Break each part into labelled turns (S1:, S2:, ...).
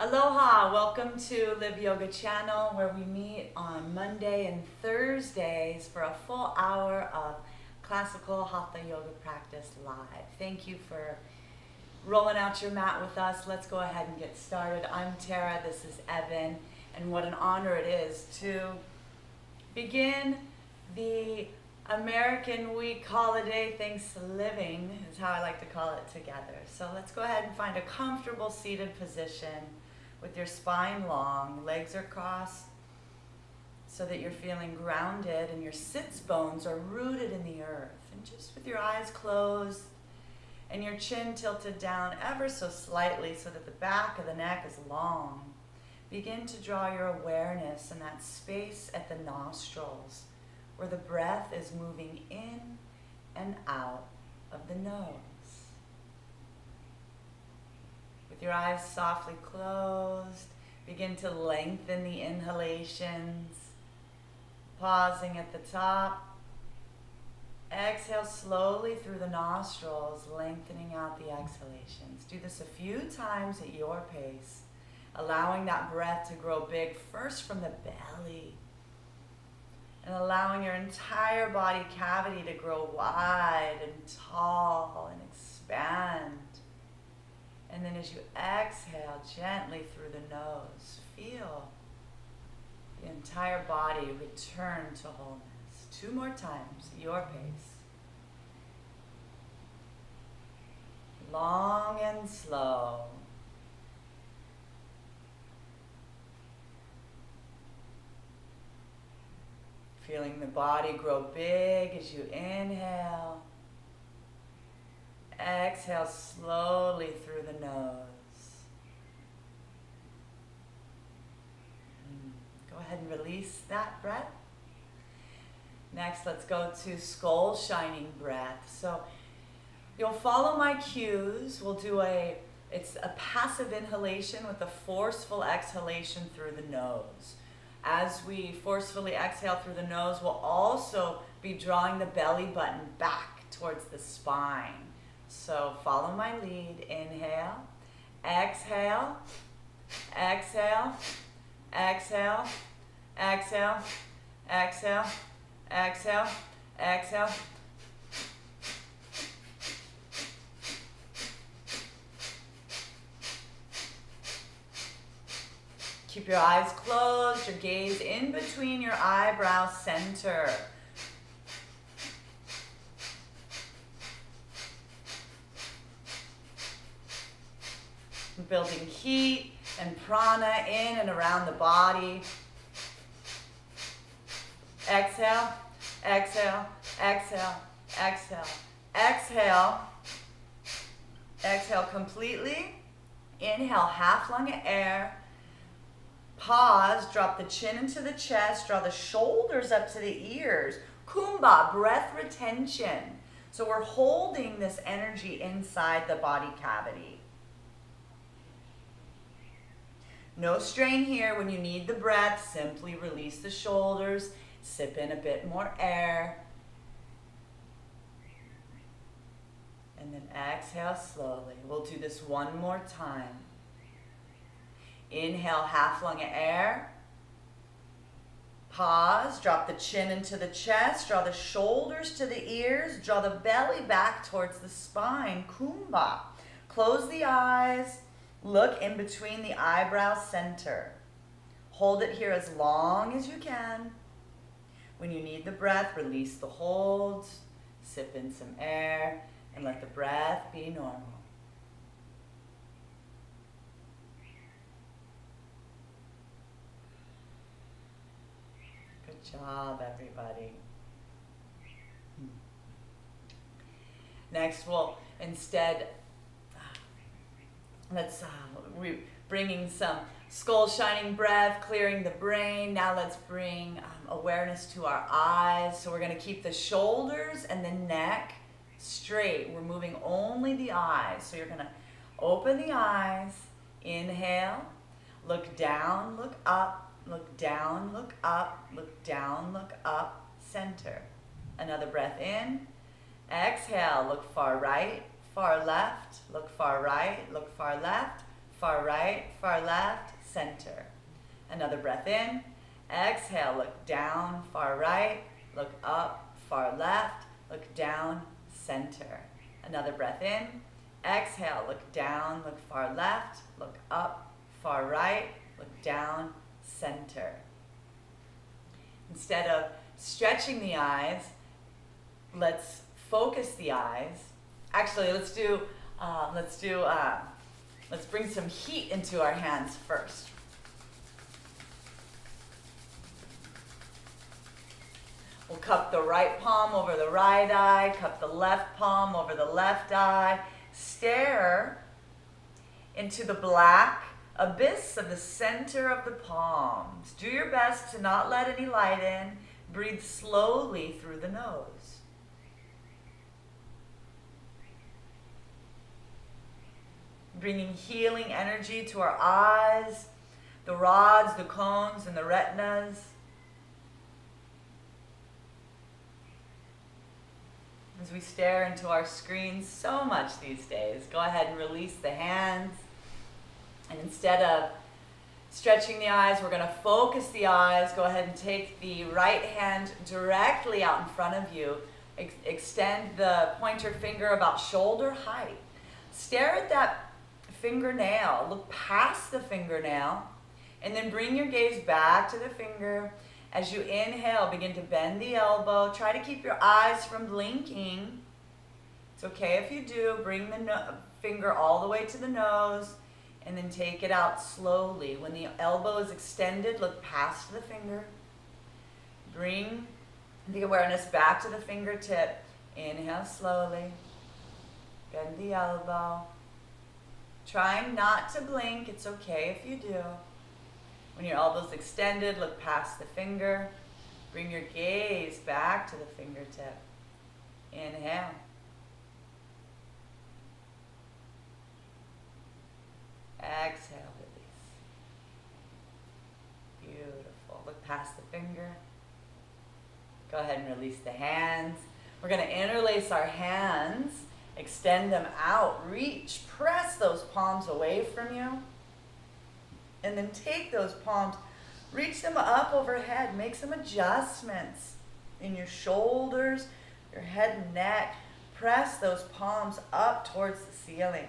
S1: Aloha, welcome to Live Yoga channel where we meet on Monday and Thursdays for a full hour of classical Hatha yoga practice live. Thank you for rolling out your mat with us. Let's go ahead and get started. I'm Terra, this is Evan, and what an honor it is to begin the American week holiday Thanksgiving is how I like to call it together. So let's go ahead and find a comfortable seated position with your spine long, legs are crossed so that you're feeling grounded and your sits bones are rooted in the earth. And just with your eyes closed and your chin tilted down ever so slightly so that the back of the neck is long, begin to draw your awareness in that space at the nostrils where the breath is moving in and out of the nose. With your eyes softly closed, begin to lengthen the inhalations, pausing at the top. Exhale slowly through the nostrils, lengthening out the exhalations. Do this a few times at your pace, allowing that breath to grow big first from the belly, and allowing your entire body cavity to grow wide and tall and expand. And then as you exhale gently through the nose, feel the entire body return to wholeness. 2 more times at your pace. Long and slow. Feeling the body grow big as you inhale. Exhale slowly through the nose. Go ahead and release that breath. Next, let's go to skull shining breath. So you'll follow my cues. We'll do it's a passive inhalation with a forceful exhalation through the nose. As we forcefully exhale through the nose, we'll also be drawing the belly button back towards the spine. So follow my lead. Inhale, exhale, exhale, exhale, exhale, exhale, exhale, exhale. Keep your eyes closed, your gaze in between your eyebrow center. Building heat and prana in and around the body. Exhale, exhale, exhale, exhale, exhale. Exhale completely. Inhale, half lung of air. Pause, drop the chin into the chest, draw the shoulders up to the ears. Kumbha, breath retention. So we're holding this energy inside the body cavity. No strain here. When you need the breath, simply release the shoulders, sip in a bit more air. And then exhale slowly. We'll do this one more time. Inhale, half lung of air. Pause, drop the chin into the chest, draw the shoulders to the ears, draw the belly back towards the spine, Kumbha. Close the eyes, look in between the eyebrow center. Hold it here as long as you can. When you need the breath, release the hold, sip in some air, and let the breath be normal. Good job, everybody. Next, we'll instead, we're bringing some skull shining breath, clearing the brain. Now let's bring awareness to our eyes. So we're going to keep the shoulders and the neck straight. We're moving only the eyes. So you're going to open the eyes, inhale, look down, look up. Look down, look up, look down, look up, center. Another breath in. Exhale, look far right, far left, look far right, look far left, far right, far left, center. Another breath in. Exhale, look down, far right, look up, far left, look down, center. Another breath in. Exhale, look down, look far left, look up, far right, look down, center. Instead of stretching the eyes, let's focus the eyes. Actually, let's bring some heat into our hands first. We'll cup the right palm over the right eye, cup the left palm over the left eye. Stare into the black abyss of the center of the palms. Do your best to not let any light in. Breathe slowly through the nose. Bringing healing energy to our eyes, the rods, the cones, and the retinas. As we stare into our screens so much these days, go ahead and release the hands. And instead of stretching the eyes, we're going to focus the eyes. Go ahead and take the right hand directly out in front of you. Extend the pointer finger about shoulder height. Stare at that fingernail. Look past the fingernail. And then bring your gaze back to the finger. As you inhale, begin to bend the elbow. Try to keep your eyes from blinking. It's okay if you do. Bring the finger all the way to the nose and then take it out slowly. When the elbow is extended, look past the finger. Bring the awareness back to the fingertip. Inhale slowly. Bend the elbow. Trying not to blink. It's okay if you do. When your elbow's extended, look past the finger. Bring your gaze back to the fingertip. Inhale. Exhale, release. Beautiful. Look past the finger. Go ahead and release the hands. We're going to interlace our hands, extend them out, reach, press those palms away from you. And then take those palms, reach them up overhead, make some adjustments in your shoulders, your head and neck. Press those palms up towards the ceiling.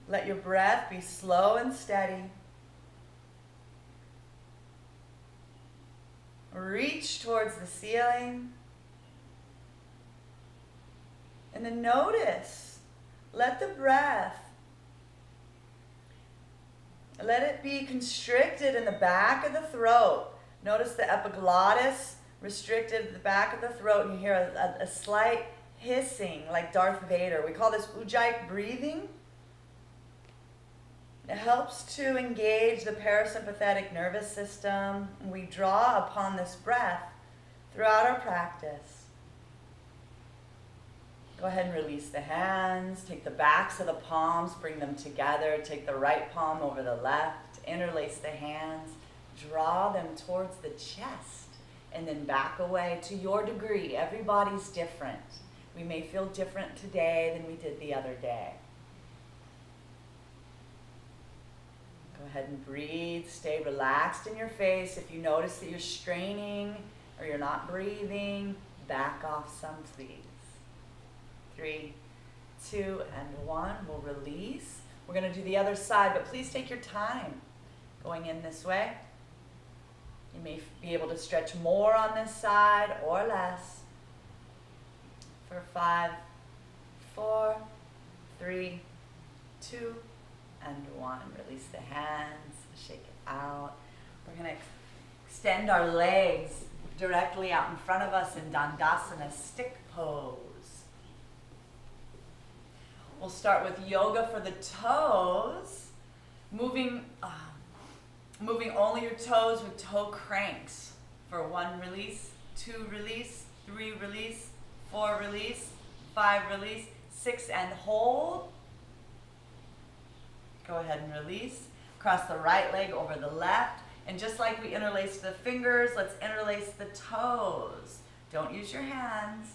S1: Let your breath be slow and steady. Reach towards the ceiling. And then notice, let the breath, let it be constricted in the back of the throat. Notice the epiglottis restricted at the back of the throat, and you hear a slight hissing like Darth Vader. We call this ujjayi breathing. It helps to engage the parasympathetic nervous system. We draw upon this breath throughout our practice. Go ahead and release the hands. Take the backs of the palms, bring them together. Take the right palm over the left. Interlace the hands. Draw them towards the chest. And then back away to your degree. Everybody's different. We may feel different today than we did the other day. Go ahead and breathe. Stay relaxed in your face. If you notice that you're straining or you're not breathing, back off some, please. 3, 2, and 1. We'll release. We're going to do the other side, but please take your time going in this way. You may be able to stretch more on this side or less. For 5, 4, 3, 2, and 1. Release the hands. Shake it out. We're going to extend our legs directly out in front of us in Dandasana stick pose. We'll start with yoga for the toes, moving only your toes with toe cranks. For 1 release, 2 release, 3 release, 4 release, 5 release, 6 and hold. Go ahead and release. Cross the right leg over the left. And just like we interlace the fingers, let's interlace the toes. Don't use your hands.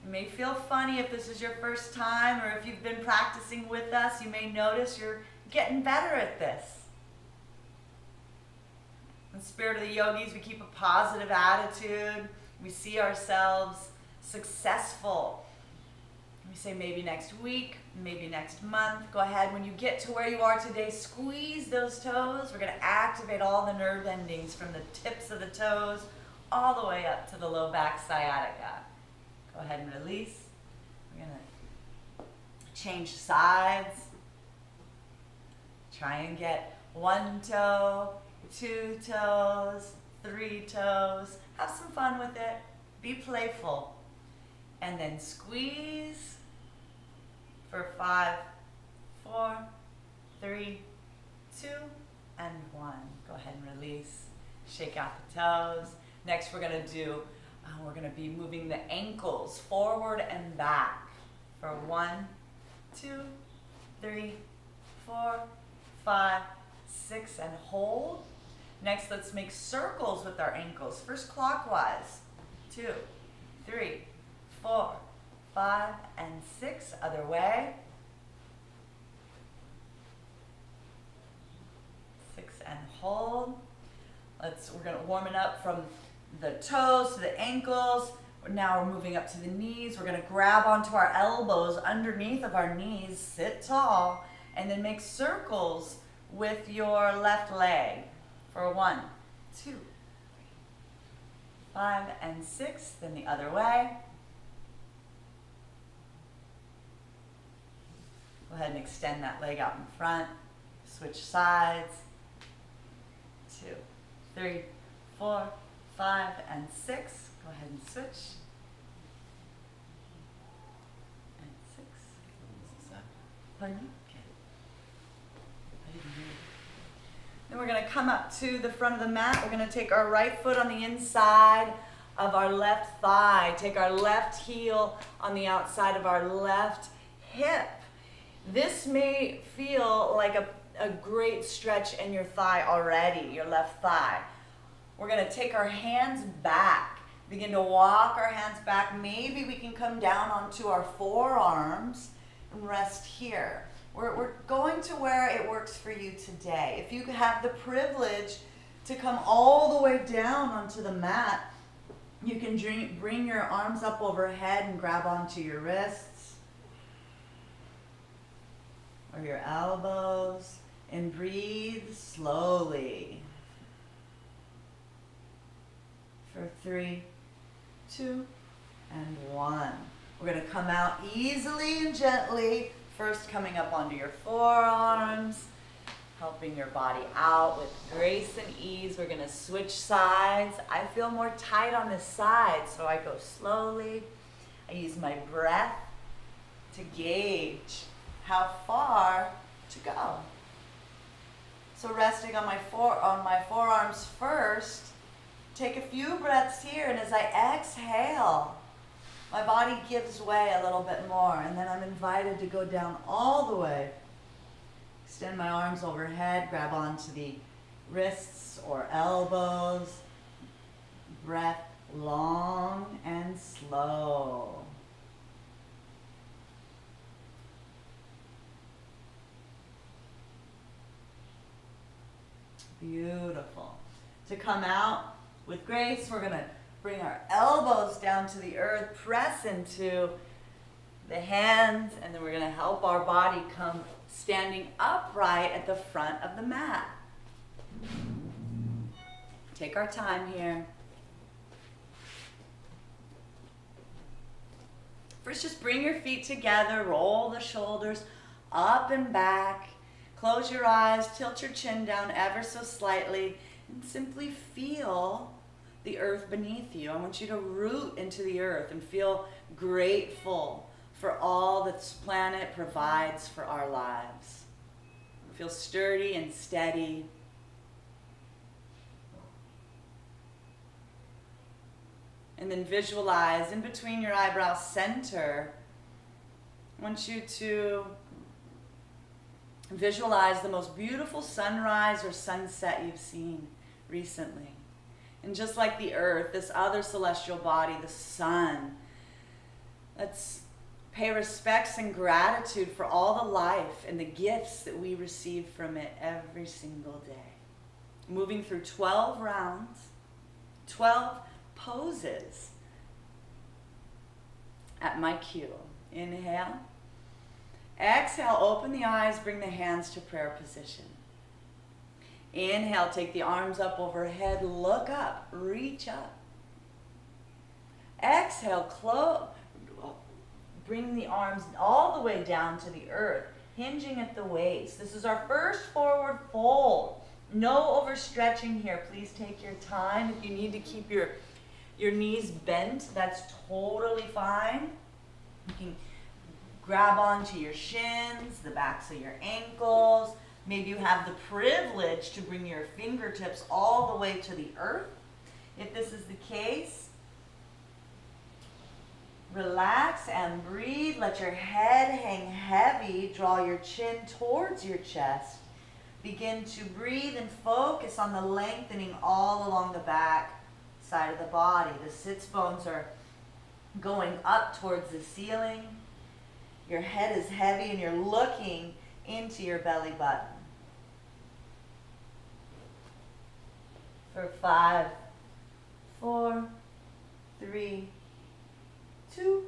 S1: It may feel funny if this is your first time, or if you've been practicing with us, you may notice you're getting better at this. In the spirit of the yogis, we keep a positive attitude. We see ourselves successful. We say maybe next week, maybe next month. Go ahead, when you get to where you are today, squeeze those toes. We're going to activate all the nerve endings from the tips of the toes all the way up to the low back sciatica. Go ahead and release. We're going to change sides. Try and get 1 toe, 2 toes, 3 toes. Have some fun with it. Be playful. And then squeeze for 5, 4, 3, 2, and 1. Go ahead and release. Shake out the toes. Next we're going to be moving the ankles forward and back for 1, 2, 3, 4, 5, 6, and hold. Next, let's make circles with our ankles. First clockwise. 2, 3, 4, 5, and 6. Other way. 6 and hold. We're going to warm it up from the toes to the ankles. Now we're moving up to the knees. We're going to grab onto our elbows underneath of our knees. Sit tall. And then make circles with your left leg for 1, 2, 3, 5, and 6. Then the other way. Go ahead and extend that leg out in front. Switch sides. 2, 3, 4, 5, and 6. Go ahead and switch. And 6. Pardon me? Okay. I didn't hear you. Then we're going to come up to the front of the mat. We're going to take our right foot on the inside of our left thigh. Take our left heel on the outside of our left hip. This may feel like a great stretch in your thigh already, your left thigh. We're going to take our hands back. Begin to walk our hands back. Maybe we can come down onto our forearms and rest here. We're going to where it works for you today. If you have the privilege to come all the way down onto the mat, you can bring your arms up overhead and grab onto your wrists or your elbows and breathe slowly. For 3, 2, and 1. We're going to come out easily and gently. First coming up onto your forearms, helping your body out with grace and ease. We're going to switch sides. I feel more tight on this side, so I go slowly. I use my breath to gauge how far to go. So resting on my forearms first, take a few breaths here, and as I exhale, my body gives way a little bit more, and then I'm invited to go down all the way. Extend my arms overhead, grab onto the wrists or elbows. Breath long and slow. Beautiful. To come out with grace, we're going to bring our elbows down to the earth, press into the hands, and then we're going to help our body come standing upright at the front of the mat. Take our time here. First, just bring your feet together, roll the shoulders up and back, close your eyes, tilt your chin down ever so slightly, and simply feel the earth beneath you. I want you to root into the earth and feel grateful for all that this planet provides for our lives. Feel sturdy and steady. And then visualize in between your eyebrow center. I want you to visualize the most beautiful sunrise or sunset you've seen recently. And just like the earth, this other celestial body, the sun, Let's pay respects and gratitude for all the life and the gifts that we receive from it every single day. Moving through 12 rounds, 12 poses at my cue. Inhale. Exhale, open the eyes, bring the hands to prayer position. Inhale, take the arms up overhead, look up, reach up. Exhale, close. Bring the arms all the way down to the earth, hinging at the waist. This is our first forward fold. No overstretching here. Please take your time. If you need to keep your knees bent, that's totally fine. You can grab onto your shins, the backs of your ankles. Maybe you have the privilege to bring your fingertips all the way to the earth. If this is the case, relax and breathe. Let your head hang heavy. Draw your chin towards your chest. Begin to breathe and focus on the lengthening all along the back side of the body. The sits bones are going up towards the ceiling. Your head is heavy and you're looking into your belly button. For 5, 4, 3, 2,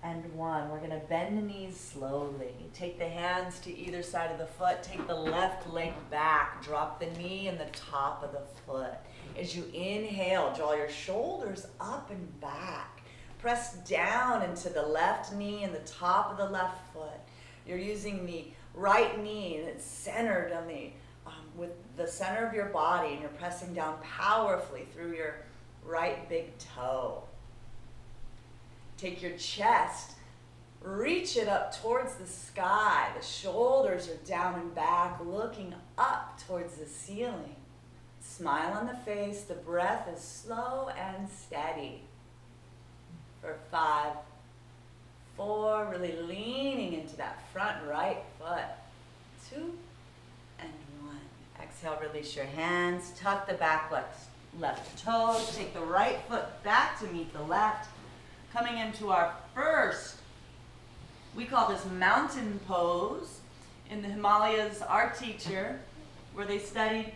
S1: and 1. We're going to bend the knees slowly. Take the hands to either side of the foot. Take the left leg back. Drop the knee in the top of the foot. As you inhale, draw your shoulders up and back. Press down into the left knee and the top of the left foot. You're using the right knee and it's centered on with the center of your body, and you're pressing down powerfully through your right big toe. Take your chest, reach it up towards the sky. The shoulders are down and back, looking up towards the ceiling. Smile on the face. The breath is slow and steady. For 5, 4, really leaning into that front right foot. 2, and 1. Exhale, release your hands. Tuck the back left toes. Take the right foot back to meet the left. Coming into our first, we call this mountain pose. In the Himalayas, our teacher, where they studied,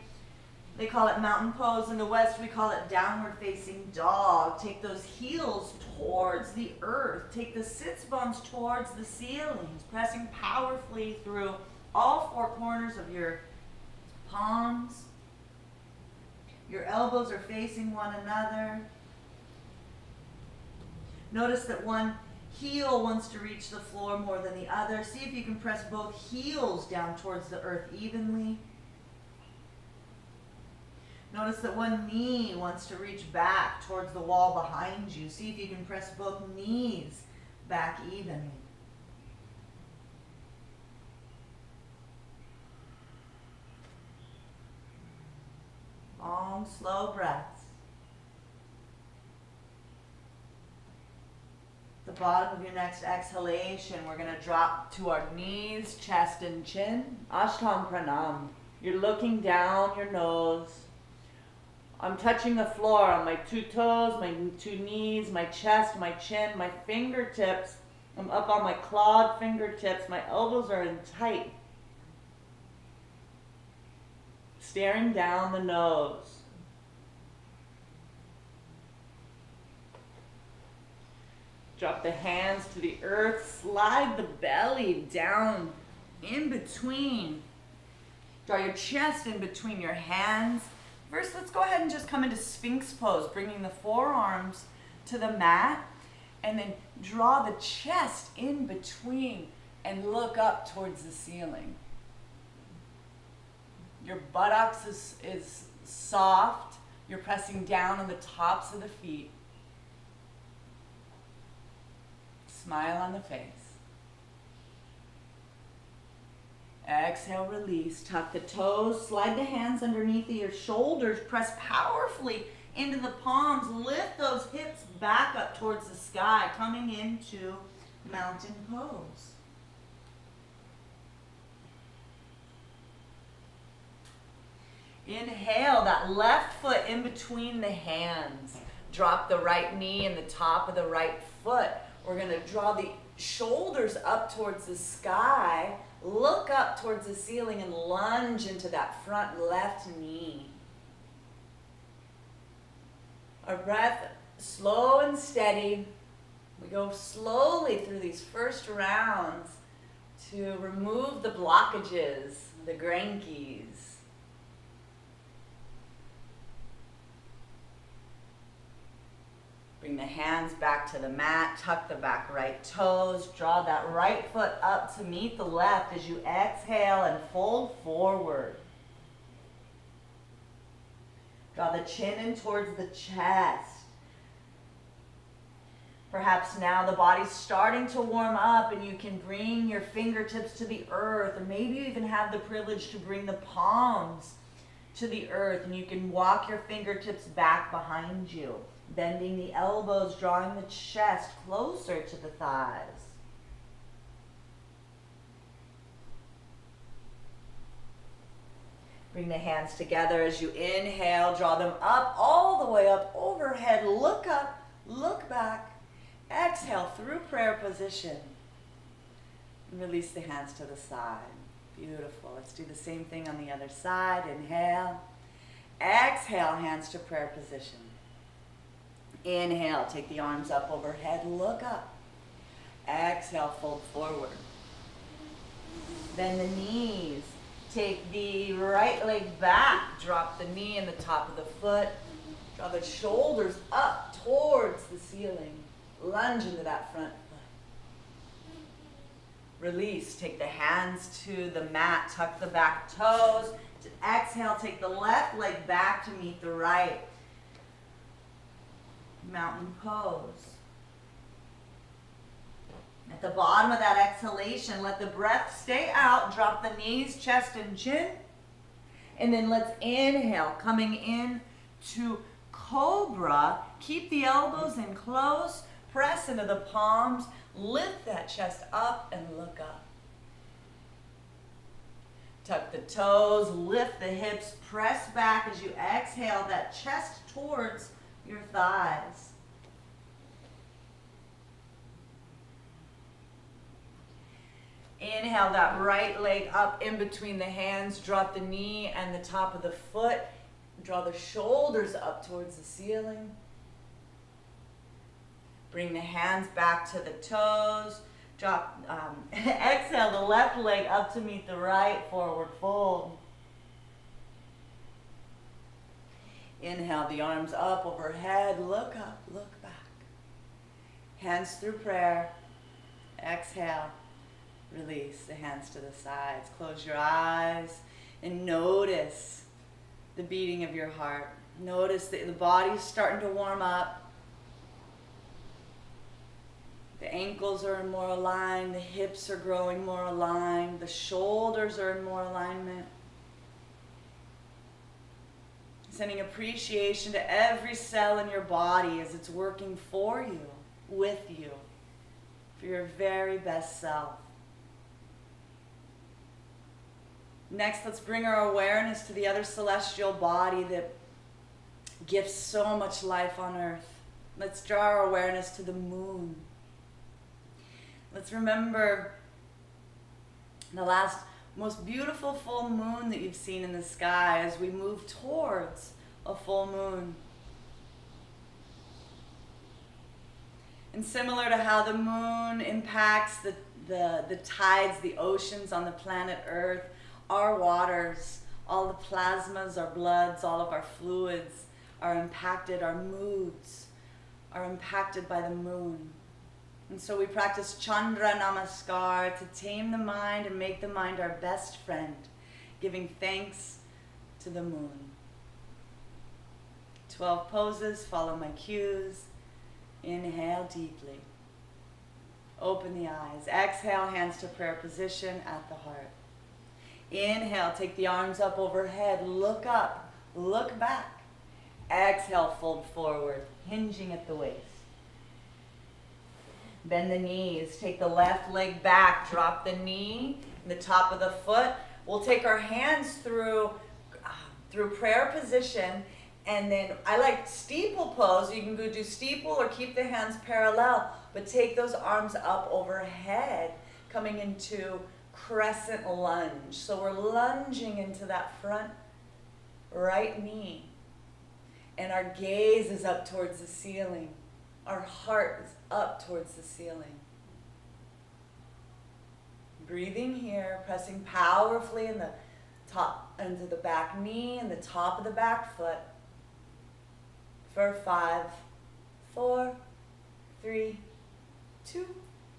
S1: they call it mountain pose. In the West, we call it downward facing dog. Take those heels towards the earth. Take the sits bones towards the ceilings, pressing powerfully through all 4 corners of your palms. Your elbows are facing one another. Notice that one heel wants to reach the floor more than the other. See if you can press both heels down towards the earth evenly. Notice that one knee wants to reach back towards the wall behind you. See if you can press both knees back evenly. Long, slow breaths. The bottom of your next exhalation, we're going to drop to our knees, chest, and chin. Ashtanga Pranam. You're looking down your nose. I'm touching the floor on my 2 toes, my 2 knees, my chest, my chin, my fingertips. I'm up on my clawed fingertips. My elbows are in tight. Staring down the nose. Drop the hands to the earth. Slide the belly down in between. Draw your chest in between your hands. First, let's go ahead and just come into Sphinx pose, bringing the forearms to the mat, and then draw the chest in between and look up towards the ceiling. Your buttocks is soft. You're pressing down on the tops of the feet. Smile on the face. Exhale, release. Tuck the toes. Slide the hands underneath your shoulders. Press powerfully into the palms. Lift those hips back up towards the sky, coming into mountain pose. Inhale, that left foot in between the hands. Drop the right knee in the top of the right foot. We're going to draw the shoulders up towards the sky, look up towards the ceiling, and lunge into that front left knee. Our breath slow and steady. We go slowly through these first rounds to remove the blockages, the grankies. Bring the hands back to the mat, tuck the back right toes, draw that right foot up to meet the left as you exhale and fold forward. Draw the chin in towards the chest. Perhaps now the body's starting to warm up and you can bring your fingertips to the earth, or maybe you even have the privilege to bring the palms to the earth, and you can walk your fingertips back behind you, bending the elbows, drawing the chest closer to the thighs. Bring the hands together as you inhale, draw them up, all the way up overhead, look up, look back. Exhale through prayer position. And release the hands to the side. Beautiful. Let's do the same thing on the other side. Inhale. Exhale, hands to prayer position. Inhale, take the arms up overhead, look up. Exhale, fold forward. Bend the knees. Take the right leg back. Drop the knee in the top of the foot. Draw the shoulders up towards the ceiling. Lunge into that front foot. Release. Take the hands to the mat. Tuck the back toes. Exhale, take the left leg back to meet the right. Mountain pose. At the bottom of that exhalation, let the breath stay out. Drop the knees, chest, and chin. And then let's inhale, coming in to cobra. Keep the elbows in close. Press into the palms. Lift that chest up and look up. Tuck the toes, lift the hips, press back as you exhale, that chest towards your thighs. Inhale that right leg up in between the hands, drop the knee and the top of the foot. Draw the shoulders up towards the ceiling. Bring the hands back to the toes. Drop, exhale the left leg up to meet the right, forward fold. Inhale the arms up overhead, look up, look back. Hands through prayer. Exhale, release the hands to the sides. Close your eyes and notice the beating of your heart. Notice that the body's starting to warm up. The ankles are more aligned, the hips are growing more aligned, the shoulders are in more alignment. Sending appreciation to every cell in your body as it's working for you, with you, for your very best self. Next, let's bring our awareness to the other celestial body that gives so much life on earth. Let's draw our awareness to the moon. Let's remember the last most beautiful full moon that you've seen in the sky as we move towards a full moon. And similar to how the moon impacts the tides, the oceans on the planet Earth, our waters, all the plasmas, our bloods, all of our fluids are impacted, our moods are impacted by the moon. And so we practice Chandra Namaskar to tame the mind and make the mind our best friend, giving thanks to the moon. 12 poses, follow my cues. Inhale deeply. Open the eyes. Exhale, hands to prayer position at the heart. Inhale, take the arms up overhead. Look up, look back. Exhale, fold forward, hinging at the waist. Bend the knees, take the left leg back, drop the knee, the top of the foot. We'll take our hands through prayer position And then I like steeple pose. You can go do steeple or keep the hands parallel, but take those arms up overhead, coming into crescent lunge. So we're lunging into that front right knee. And our gaze is up towards the ceiling. Our heart is up towards the ceiling. Breathing here, pressing powerfully in the top, into the back knee and the top of the back foot. For 5, 4, 3, 2,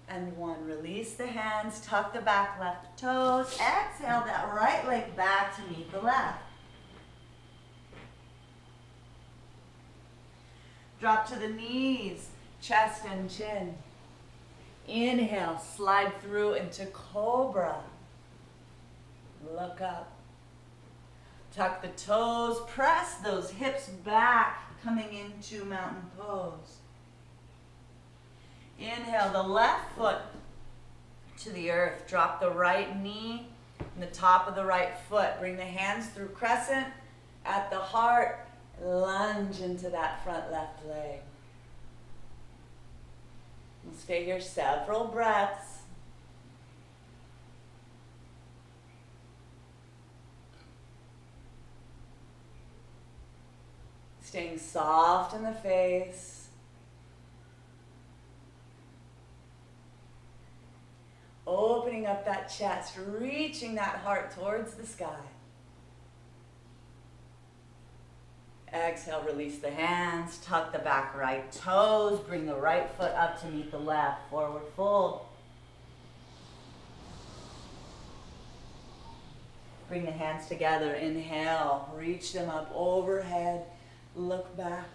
S1: and 1. Release the hands, tuck the back left toes. Exhale that right leg back to meet the left. Drop to the knees, chest and chin. Inhale, slide through into cobra. Look up. Tuck the toes, press those hips back, coming into mountain pose. Inhale the left foot to the earth. Drop the right knee and the top of the right foot. Bring the hands through crescent at the heart. Lunge into that front left leg. We'll stay here several breaths. Staying soft in the face. Opening up that chest, reaching that heart towards the sky. Exhale, release the hands, tuck the back right toes, bring the right foot up to meet the left, forward fold. Bring the hands together, inhale, reach them up overhead, look back.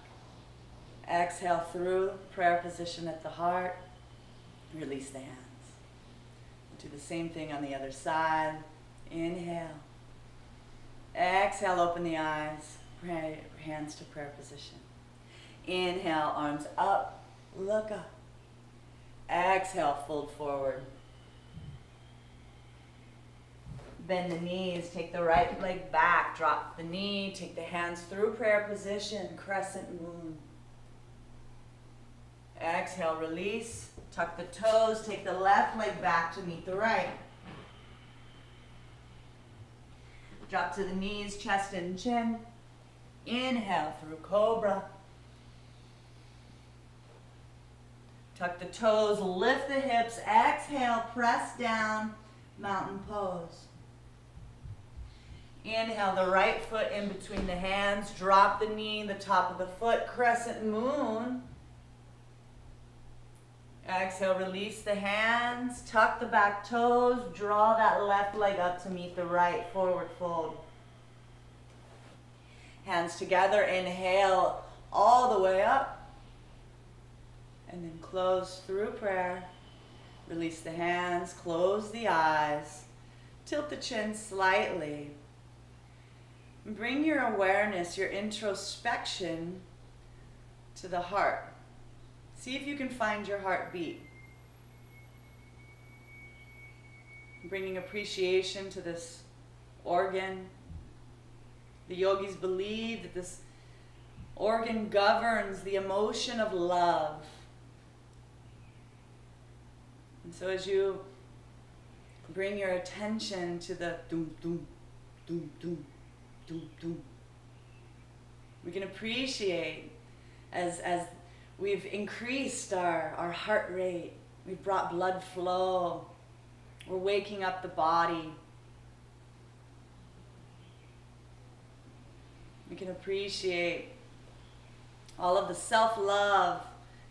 S1: Exhale through, prayer position at the heart, release the hands. Do the same thing on the other side, inhale. Exhale, open the eyes. Hands to prayer position. Inhale, arms up, look up. Exhale, fold forward. Bend the knees, take the right leg back, drop the knee, take the hands through prayer position, crescent moon. Exhale, release, tuck the toes, take the left leg back to meet the right. Drop to the knees, chest and chin. Inhale through cobra. Tuck the toes, lift the hips. Exhale, press down, mountain pose. Inhale the right foot in between the hands. Drop the knee, the top of the foot, crescent moon. Exhale, release the hands. Tuck the back toes. Draw that left leg up to meet the right, forward fold. Hands together, inhale all the way up. And then close through prayer. Release the hands, close the eyes. Tilt the chin slightly. Bring your awareness, your introspection to the heart. See if you can find your heartbeat. Bringing appreciation to this organ. The yogis believe that this organ governs the emotion of love. And so as you bring your attention to the doom, doom, doom, doom, doom, doom, we can appreciate as we've increased our heart rate, we've brought blood flow, we're waking up the body. We can appreciate all of the self-love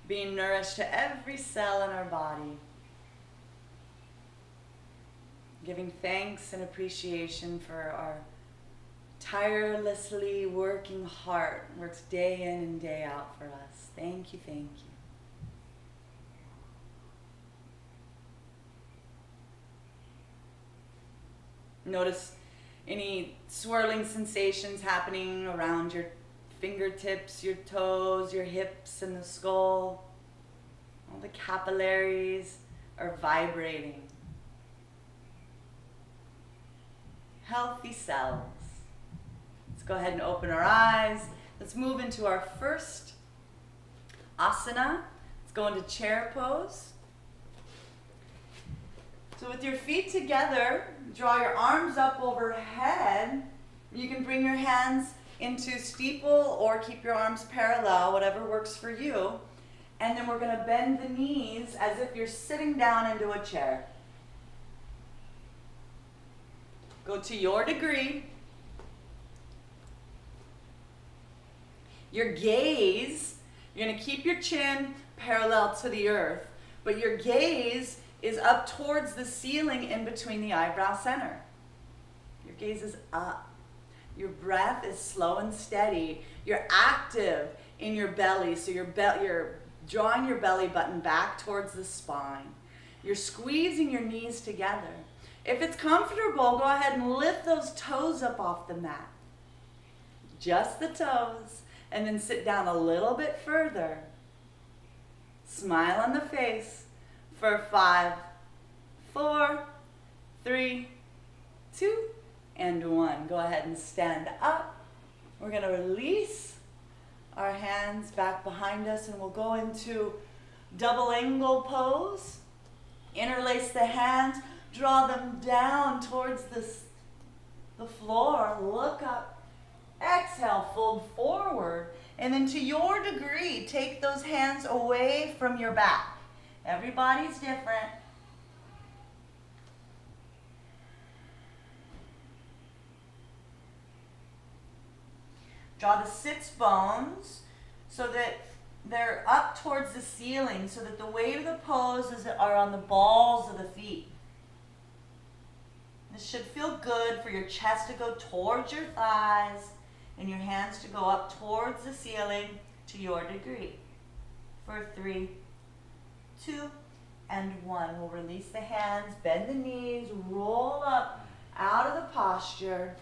S1: being nourished to every cell in our body. Giving thanks and appreciation for our tirelessly working heart, works day in and day out for us. Thank you, thank you. Notice any swirling sensations happening around your fingertips, your toes, your hips, and the skull. All the capillaries are vibrating. Healthy cells. Let's go ahead and open our eyes. Let's move into our first asana. Let's go into chair pose. So with your feet together, draw your arms up overhead. You can bring your hands into steeple or keep your arms parallel, whatever works for you. And then we're going to bend the knees as if you're sitting down into a chair. Go to your degree. Your gaze, you're going to keep your chin parallel to the earth, but your gaze is up towards the ceiling in between the eyebrow center. Your gaze is up. Your breath is slow and steady. You're active in your belly, so you're drawing your belly button back towards the spine. You're squeezing your knees together. If it's comfortable, go ahead and lift those toes up off the mat. Just the toes, and then sit down a little bit further. Smile on the face for 5, 4, 3, 2, and 1. Go ahead and stand up. We're going to release our hands back behind us, and we'll go into double angle pose. Interlace the hands, draw them down towards the floor. Look up. Exhale, fold forward. And then to your degree, take those hands away from your back. Everybody's different. Draw the sits bones so that they're up towards the ceiling, so that the weight of the pose are on the balls of the feet. This should feel good for your chest to go towards your thighs and your hands to go up towards the ceiling to your degree. For 3, 2, and 1. We'll release the hands, bend the knees, roll up out of the posture.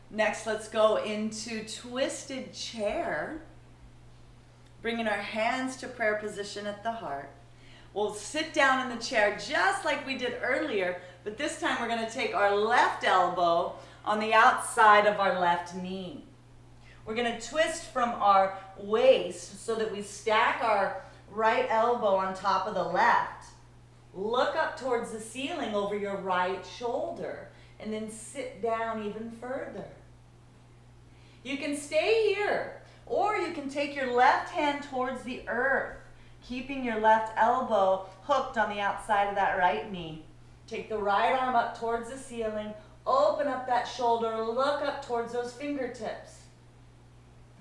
S1: Next, let's go into twisted chair. Bringing our hands to prayer position at the heart. We'll sit down in the chair just like we did earlier, but this time we're going to take our left elbow on the outside of our left knee. We're going to twist from our waist so that we stack our right elbow on top of the left. Look up towards the ceiling over your right shoulder, and then sit down even further. You can stay here, or you can take your left hand towards the earth, keeping your left elbow hooked on the outside of that right knee. Take the right arm up towards the ceiling, open up that shoulder, look up towards those fingertips.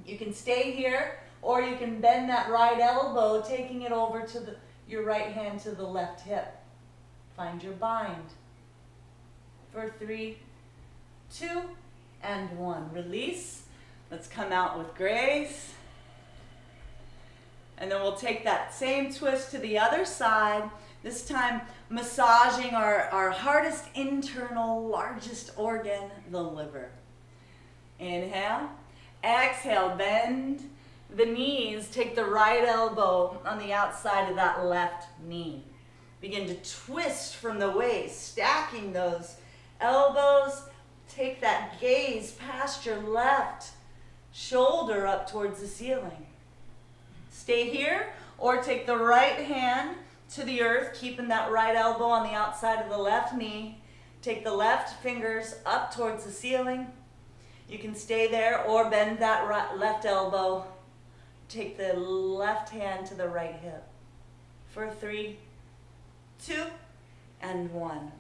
S1: You can stay here, or you can bend that right elbow, taking it over to your right hand to the left hip. Find your bind. For 3, 2, and 1. Release. Let's come out with grace. And then we'll take that same twist to the other side, this time massaging our hardest internal, largest organ, the liver. Inhale. Exhale, bend the knees. Take the right elbow on the outside of that left knee. Begin to twist from the waist, stacking those elbows. Take that gaze past your left shoulder up towards the ceiling. Stay here, or take the right hand to the earth, keeping that right elbow on the outside of the left knee. Take the left fingers up towards the ceiling. You can stay there, or bend that left elbow. Take the left hand to the right hip. For 3, 2, and 1.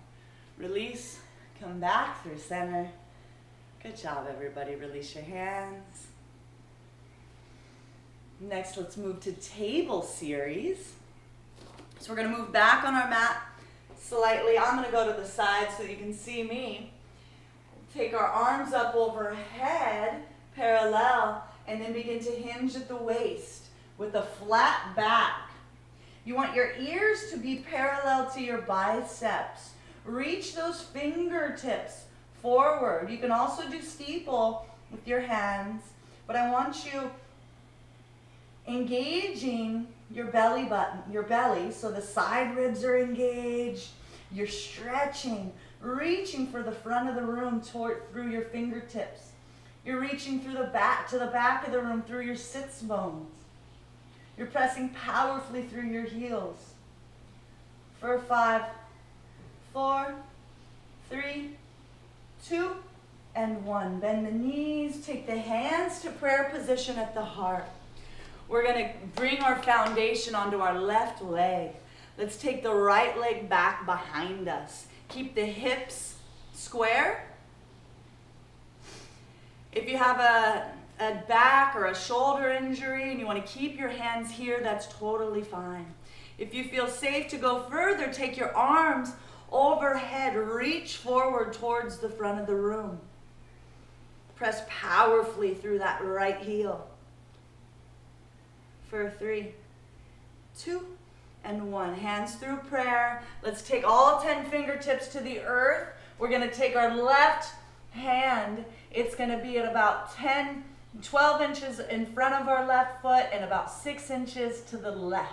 S1: Release. Come back through center. Good job, everybody. Release your hands. Next, let's move to table series. So we're going to move back on our mat slightly. I'm going to go to the side so you can see me. Take our arms up overhead, parallel, and then begin to hinge at the waist with a flat back. You want your ears to be parallel to your biceps. Reach those fingertips forward. You can also do steeple with your hands, but I want you engaging your belly button, your belly, so the side ribs are engaged. You're stretching reaching for the front of the room through your fingertips. You're reaching through the back to the back of the room through your sits bones. You're pressing powerfully through your heels. For 5, 4, 3, 2, and 1. Bend the knees. Take the hands to prayer position at the heart. We're going to bring our foundation onto our left leg. Let's take the right leg back behind us. Keep the hips square. If you have a back or a shoulder injury and you want to keep your hands here, that's totally fine. If you feel safe to go further, take your arms overhead. Reach forward towards the front of the room. Press powerfully through that right heel. For 3, 2, and 1. Hands through prayer. Let's take all 10 fingertips to the earth. We're going to take our left hand. It's going to be at about 12 inches in front of our left foot and about 6 inches to the left.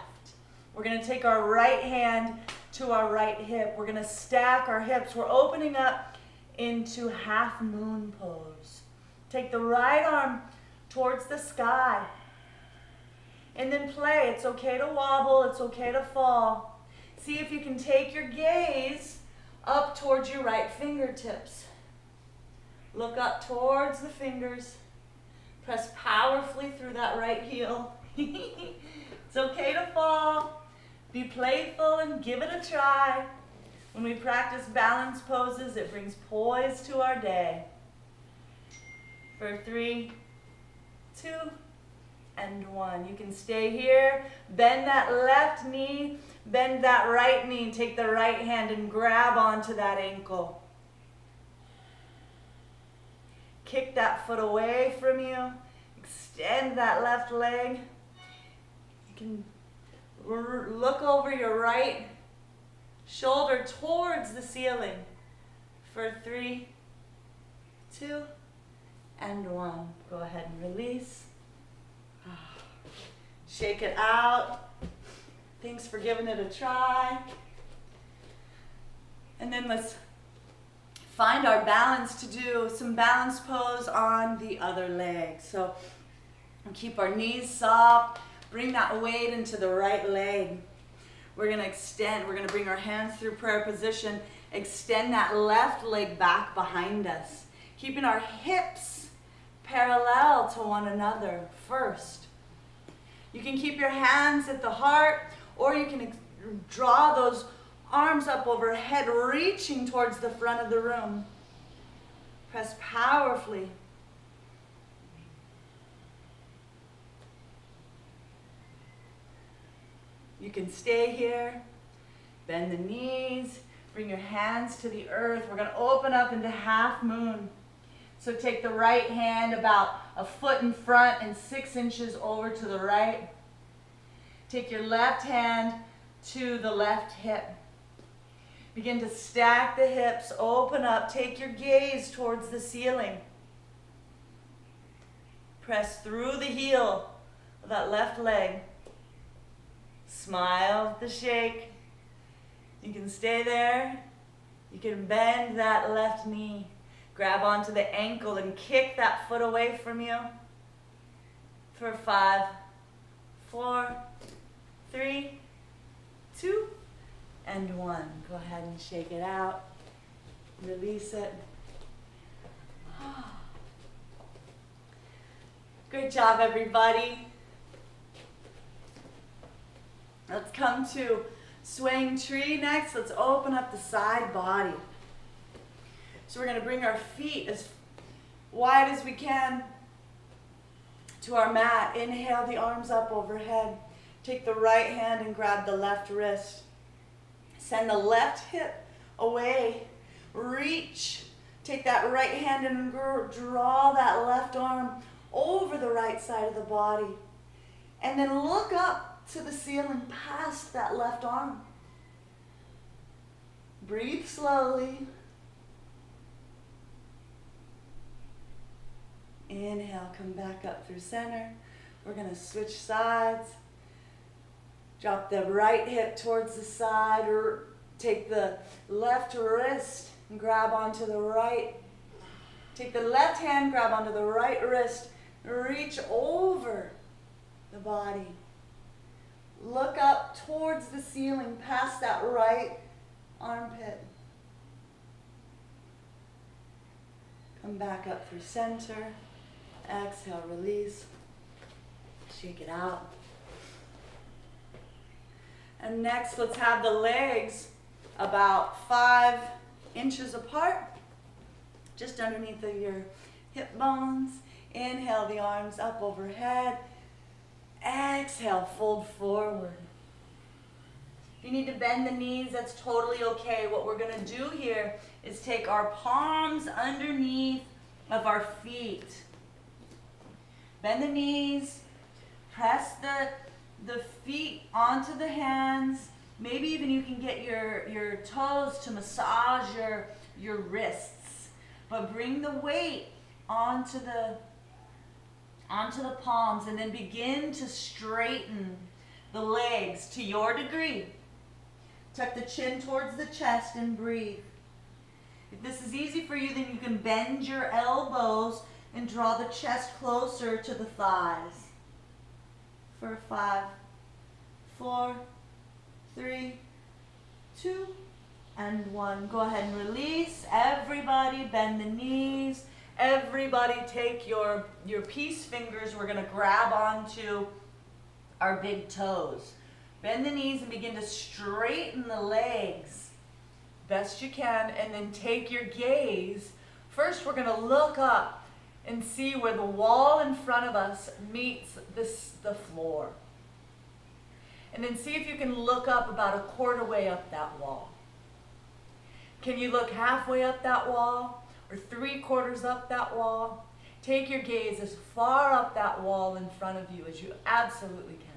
S1: We're going to take our right hand to our right hip. We're going to stack our hips. We're opening up into half moon pose. Take the right arm towards the sky. And then play. It's okay to wobble. It's okay to fall. See if you can take your gaze up towards your right fingertips. Look up towards the fingers. Press powerfully through that right heel. It's okay to fall. Be playful and give it a try. When we practice balance poses, it brings poise to our day. For 3, 2, and 1. You can stay here. Bend that left knee. Bend that right knee. Take the right hand and grab onto that ankle. Kick that foot away from you. Extend that left leg. You can look over your right shoulder towards the ceiling. For 3, 2, and 1. Go ahead and release. Shake it out. Thanks for giving it a try. And then let's find our balance to do some balance pose on the other leg. So keep our knees soft. Bring that weight into the right leg. We're going to extend. We're going to bring our hands through prayer position. Extend that left leg back behind us. Keeping our hips parallel to one another first. You can keep your hands at the heart, or you can draw those arms up overhead, reaching towards the front of the room. Press powerfully. You can stay here. Bend the knees. Bring your hands to the earth. We're going to open up into half moon. So take the right hand about a foot in front and 6 inches over to the right. Take your left hand to the left hip. Begin to stack the hips, open up, take your gaze towards the ceiling. Press through the heel of that left leg. Smile at the shake. You can stay there. You can bend that left knee. Grab onto the ankle and kick that foot away from you. For 5, 4, 3, 2, and 1. Go ahead and shake it out. Release it. Great job, everybody. Let's come to swaying tree next. Let's open up the side body. So we're going to bring our feet as wide as we can to our mat. Inhale the arms up overhead. Take the right hand and grab the left wrist. Send the left hip away. Reach. Take that right hand and draw that left arm over the right side of the body. And then look up to the ceiling past that left arm. Breathe slowly. Inhale, come back up through center. We're going to switch sides. Drop the right hip towards the side, or take the left wrist And grab onto the right. Take the left hand, grab onto the right wrist. Reach over the body. Look up towards the ceiling, past that right armpit. Come back up through center. Exhale, release. Shake it out. And next, let's have the legs about 5 inches apart, just underneath of your hip bones. Inhale the arms up overhead. Exhale, fold forward. If you need to bend the knees, that's totally okay. What we're going to do here is take our palms underneath of our feet. Bend the knees, press the feet onto the hands. Maybe even you can get your toes to massage your wrists. But bring the weight onto the palms and then begin to straighten the legs to your degree. Tuck the chin towards the chest and breathe. If this is easy for you, then you can bend your elbows and draw the chest closer to the thighs. For 5, 4, 3, 2, and 1. Go ahead and release. Everybody bend the knees. Everybody take your peace fingers. We're going to grab onto our big toes. Bend the knees and begin to straighten the legs best you can, and then take your gaze. First, we're going to look up and see where the wall in front of us meets the floor. And then see if you can look up about a quarter way up that wall. Can you look halfway up that wall or 3/4 up that wall? Take your gaze as far up that wall in front of you as you absolutely can.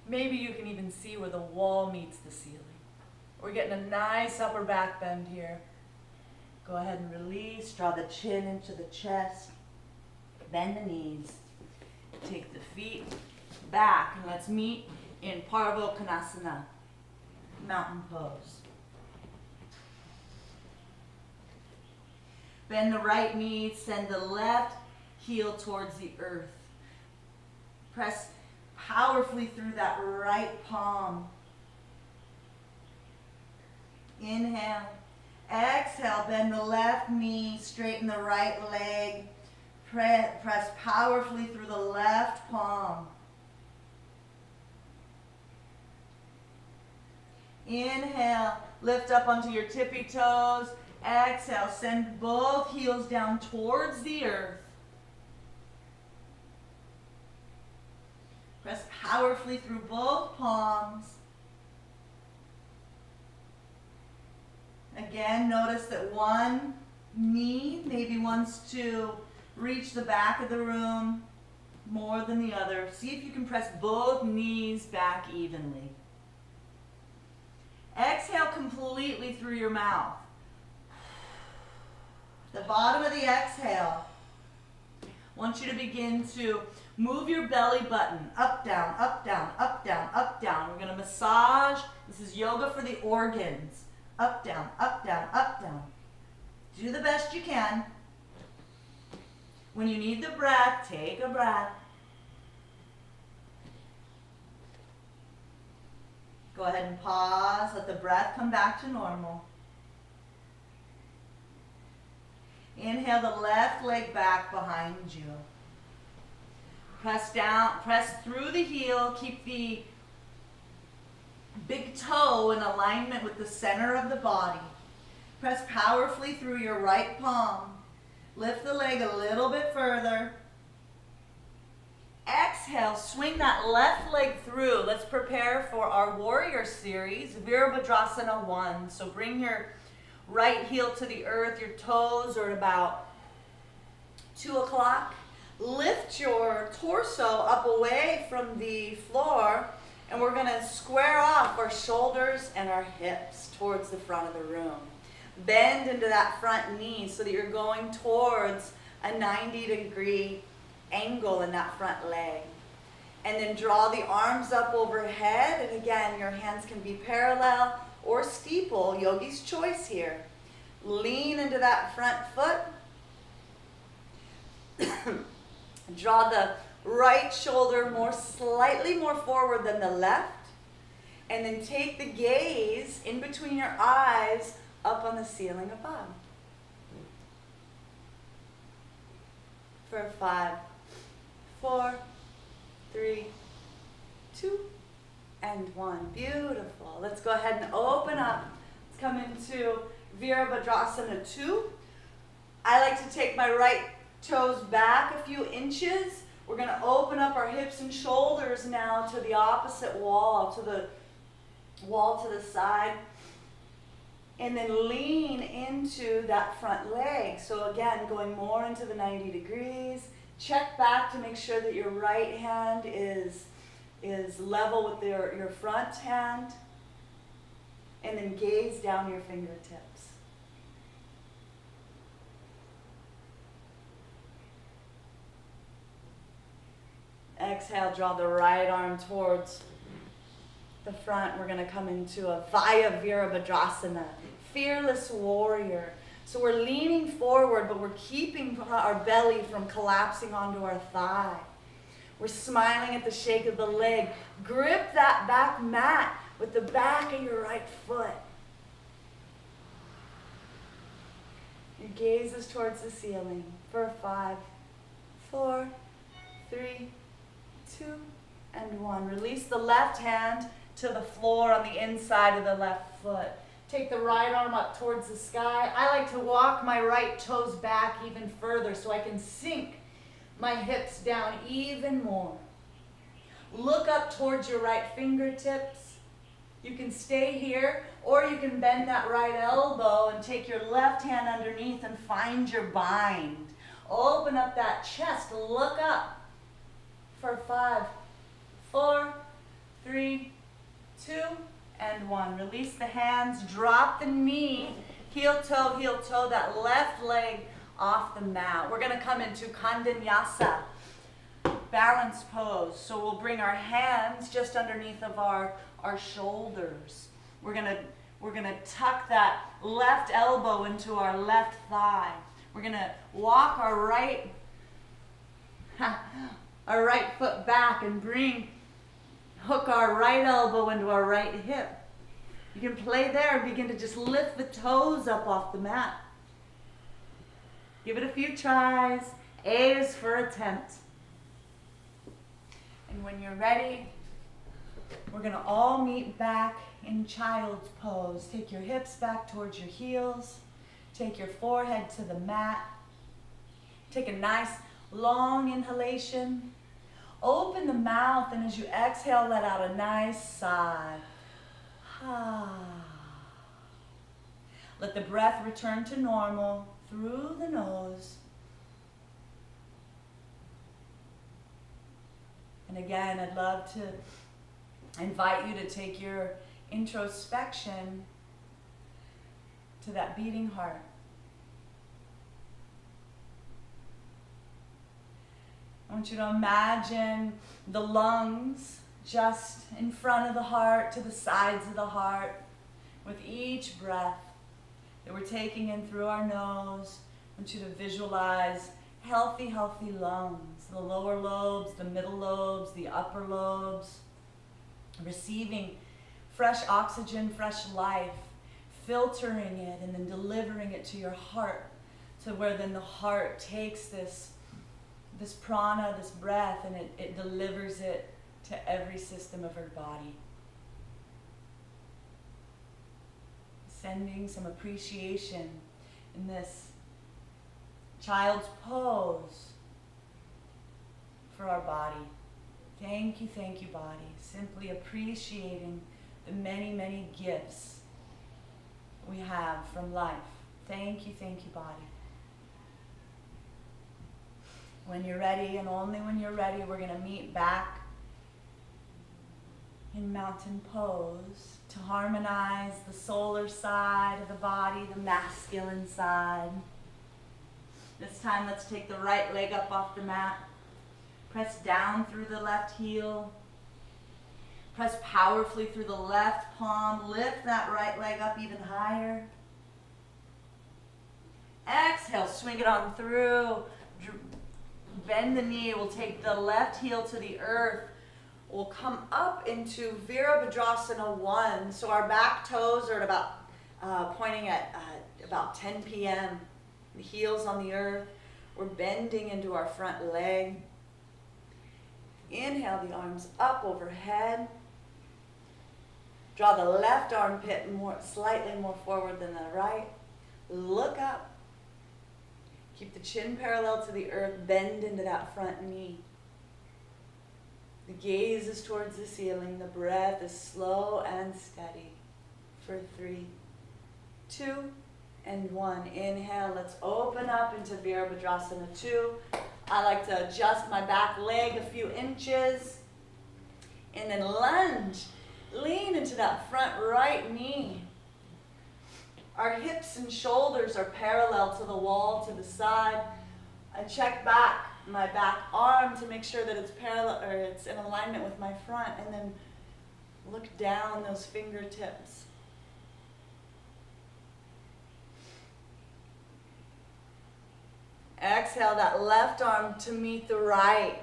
S1: Maybe you can even see where the wall meets the ceiling. We're getting a nice upper back bend here. Go ahead and release. Draw the chin into the chest. Bend the knees. Take the feet back and let's meet in Parvo-Konasana, mountain pose. Bend the right knee, send the left heel towards the earth. Press powerfully through that right palm. Inhale. Exhale, bend the left knee, straighten the right leg. Press powerfully through the left palm. Inhale, lift up onto your tippy toes. Exhale, send both heels down towards the earth. Press powerfully through both palms. Again, notice that one knee maybe wants to reach the back of the room more than the other. See if you can press both knees back evenly. Exhale completely through your mouth. The bottom of the exhale, I want you to begin to move your belly button up, down, up, down, up, down, up, down. We're going to massage. This is yoga for the organs. Up, down, up, down, up, down. Do the best you can. When you need the breath, take a breath. Go ahead and pause. Let the breath come back to normal. Inhale the left leg back behind you. Press down, press through the heel. Keep the big toe in alignment with the center of the body. Press powerfully through your right palm. Lift the leg a little bit further. Exhale, swing that left leg through. Let's prepare for our warrior series, Virabhadrasana 1. So bring your right heel to the earth. Your toes are at about 2 o'clock. Lift your torso up away from the floor, and we're going to square off our shoulders and our hips towards the front of the room. Bend into that front knee so that you're going towards a 90-degree angle in that front leg. And then draw the arms up overhead, and again, your hands can be parallel or steeple, yogi's choice here. Lean into that front foot. Draw the right shoulder slightly more forward than the left. And then take the gaze in between your eyes up on the ceiling above. For 5, 4, 3, 2, and 1. Beautiful. Let's go ahead and open up. Let's come into Virabhadrasana 2. I like to take my right toes back a few inches. We're going to open up our hips and shoulders now to the opposite wall, to the wall to the side. And then lean into that front leg. So again, going more into the 90 degrees. Check back to make sure that your right hand is level with your front hand. And then gaze down your fingertips. Exhale, draw the right arm towards the front. We're going to come into a Vaya Virabhadrasana, fearless warrior. So we're leaning forward, but we're keeping our belly from collapsing onto our thigh. We're smiling at the shake of the leg. Grip that back mat with the back of your right foot. Your gaze is towards the ceiling. For 5, 4, 3, 2, and 1. Release the left hand to the floor on the inside of the left foot. Take the right arm up towards the sky. I like to walk my right toes back even further so I can sink my hips down even more. Look up towards your right fingertips. You can stay here, or you can bend that right elbow and take your left hand underneath and find your bind. Open up that chest. Look up. For 5, 4, 3, 2, and 1. Release the hands, drop the knee, heel toe, that left leg off the mat. We're going to come into Kandanyasa, balance pose. So we'll bring our hands just underneath of our shoulders. We're going to tuck that left elbow into our left thigh. We're going to walk our right foot back and hook our right elbow into our right hip. You can play there and begin to just lift the toes up off the mat. Give it a few tries. A is for attempt. And when you're ready, we're going to all meet back in child's pose. Take your hips back towards your heels. Take your forehead to the mat. Take a nice long inhalation. Open the mouth, and as you exhale, let out a nice sigh. Let the breath return to normal through the nose. And again, I'd love to invite you to take your introspection to that beating heart. I want you to imagine the lungs just in front of the heart, to the sides of the heart. With each breath that we're taking in through our nose, I want you to visualize healthy lungs. The lower lobes, the middle lobes, the upper lobes, receiving fresh oxygen, fresh life, filtering it and then delivering it to your heart, to where then the heart takes this prana, this breath, and it delivers it to every system of her body. Sending some appreciation in this child's pose for our body. Thank you, body. Simply appreciating the many, many gifts we have from life. Thank you, body. When you're ready, and only when you're ready, we're going to meet back in mountain pose to harmonize the solar side of the body, the masculine side. This time, let's take the right leg up off the mat. Press down through the left heel. Press powerfully through the left palm. Lift that right leg up even higher. Exhale, swing it on through. Bend the knee. We'll take the left heel to the earth. We'll come up into Virabhadrasana 1. So our back toes are at about pointing at about 10 p.m. The heels on the earth. We're bending into our front leg. Inhale the arms up overhead. Draw the left armpit slightly more forward than the right. Look up. Keep the chin parallel to the earth. Bend into that front knee. The gaze is towards the ceiling. The breath is slow and steady. For 3, 2, and 1. Inhale. Let's open up into Virabhadrasana 2. I like to adjust my back leg a few inches. And then lunge. Lean into that front right knee. Our hips and shoulders are parallel to the wall to the side. I check back my back arm to make sure that it's parallel or it's in alignment with my front, and then look down those fingertips. Exhale that left arm to meet the right.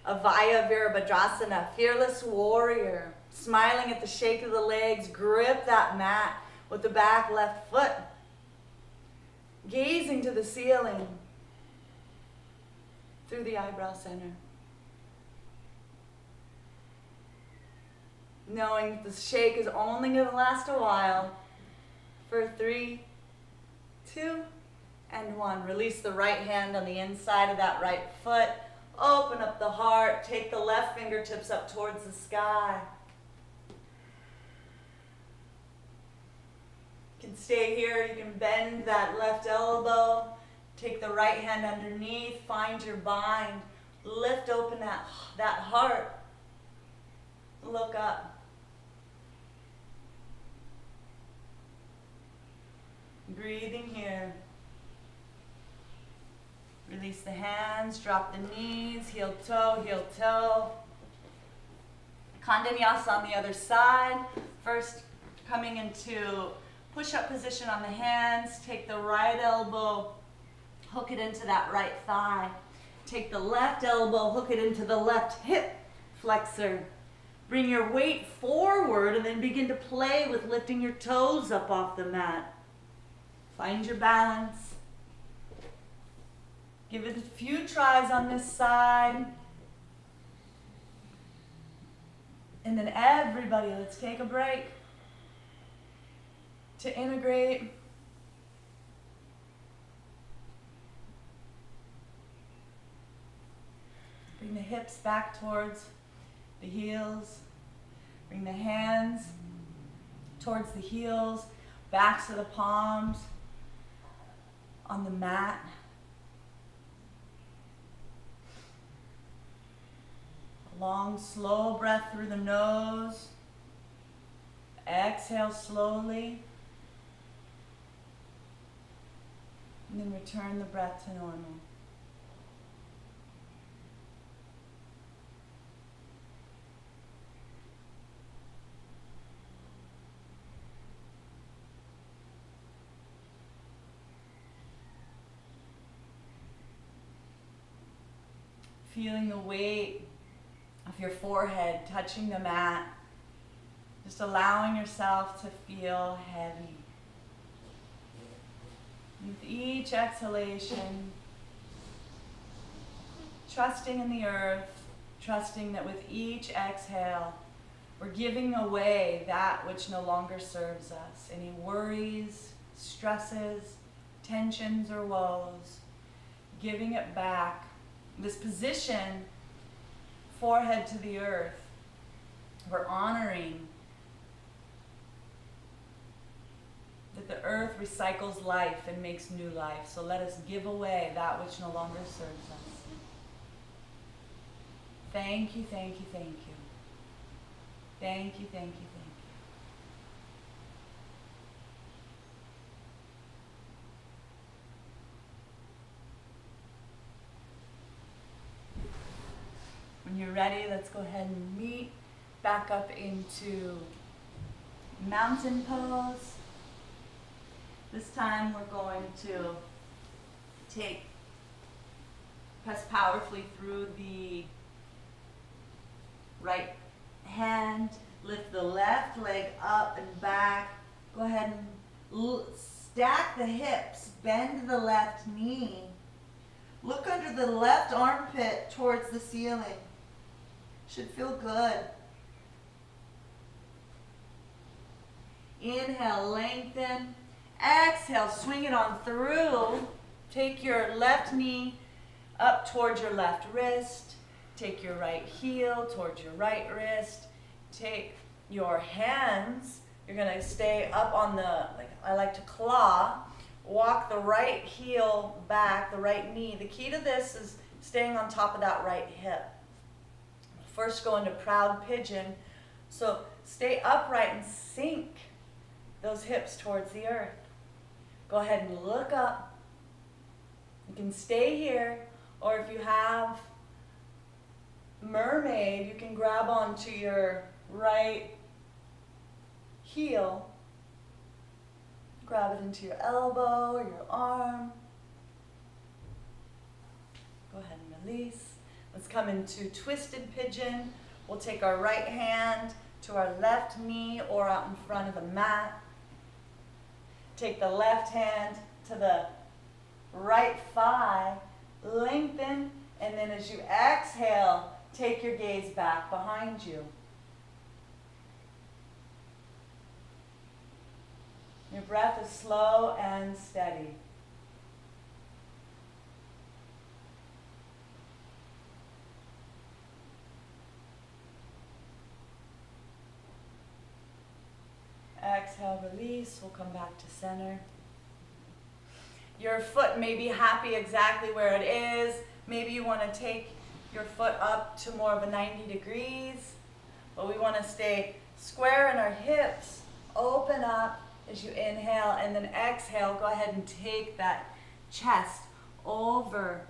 S1: Avaya Virabhadrasana, fearless warrior. Smiling at the shake of the legs, grip that mat with the back left foot. Gazing to the ceiling through the eyebrow center. Knowing that the shake is only going to last a while. For 3, 2, and 1. Release the right hand on the inside of that right foot. Open up the heart. Take the left fingertips up towards the sky. You can stay here. You can bend that left elbow. Take the right hand underneath. Find your bind. Lift open that heart. Look up. Breathing here. Release the hands, drop the knees, heel toe, heel toe. Kandanyasa on the other side. First, coming into push-up position on the hands. Take the right elbow, hook it into that right thigh. Take the left elbow, hook it into the left hip flexor. Bring your weight forward and then begin to play with lifting your toes up off the mat. Find your balance. Give it a few tries on this side. And then everybody, let's take a break to integrate. Bring the hips back towards the heels. Bring the hands towards the heels, backs of the palms on the mat. Long, slow breath through the nose. Exhale slowly. And then return the breath to normal. Feeling the weight of your forehead touching the mat. Just allowing yourself to feel heavy. With each exhalation, trusting in the earth, trusting that with each exhale, we're giving away that which no longer serves us. Any worries, stresses, tensions, or woes, giving it back. This position, forehead to the earth, we're honoring that the earth recycles life and makes new life. So let us give away that which no longer serves us. Thank you, thank you, thank you. Thank you, thank you, thank you. When you're ready, let's go ahead and meet back up into mountain pose. This time we're going to Press powerfully through the right hand. Lift the left leg up and back. Go ahead and stack the hips. Bend the left knee. Look under the left armpit towards the ceiling. Should feel good. Inhale, lengthen. Exhale, swing it on through. Take your left knee up towards your left wrist. Take your right heel towards your right wrist. Take your hands. You're going to stay up on the, I like to claw. Walk the right heel back, the right knee. The key to this is staying on top of that right hip. First go into proud pigeon. So stay upright and sink those hips towards the earth. Go ahead and look up. You can stay here, or if you have mermaid, you can grab onto your right heel. Grab it into your elbow or your arm. Go ahead and release. Let's come into twisted pigeon. We'll take our right hand to our left knee or out in front of the mat. Take the left hand to the right thigh. Lengthen, and then as you exhale, take your gaze back behind you. Your breath is slow and steady. Exhale, release. We'll come back to center. Your foot may be happy exactly where it is. Maybe you want to take your foot up to more of a 90 degrees. But we want to stay square in our hips. Open up as you inhale, and then exhale. Go ahead and take that chest over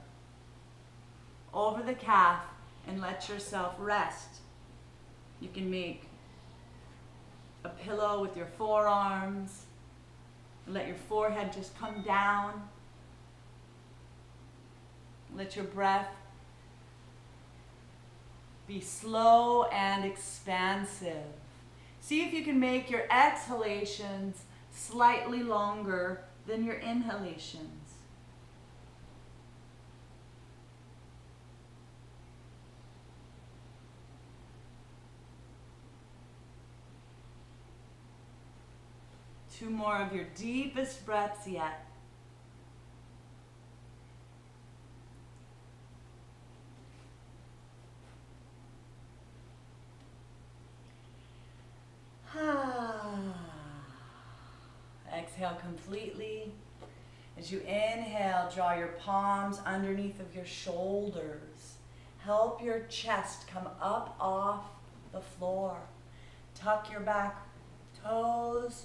S1: the calf and let yourself rest. You can make a pillow with your forearms. Let your forehead just come down. Let your breath be slow and expansive. See if you can make your exhalations slightly longer than your inhalations. Two more of your deepest breaths yet. Exhale completely. As you inhale, draw your palms underneath of your shoulders. Help your chest come up off the floor. Tuck your back toes.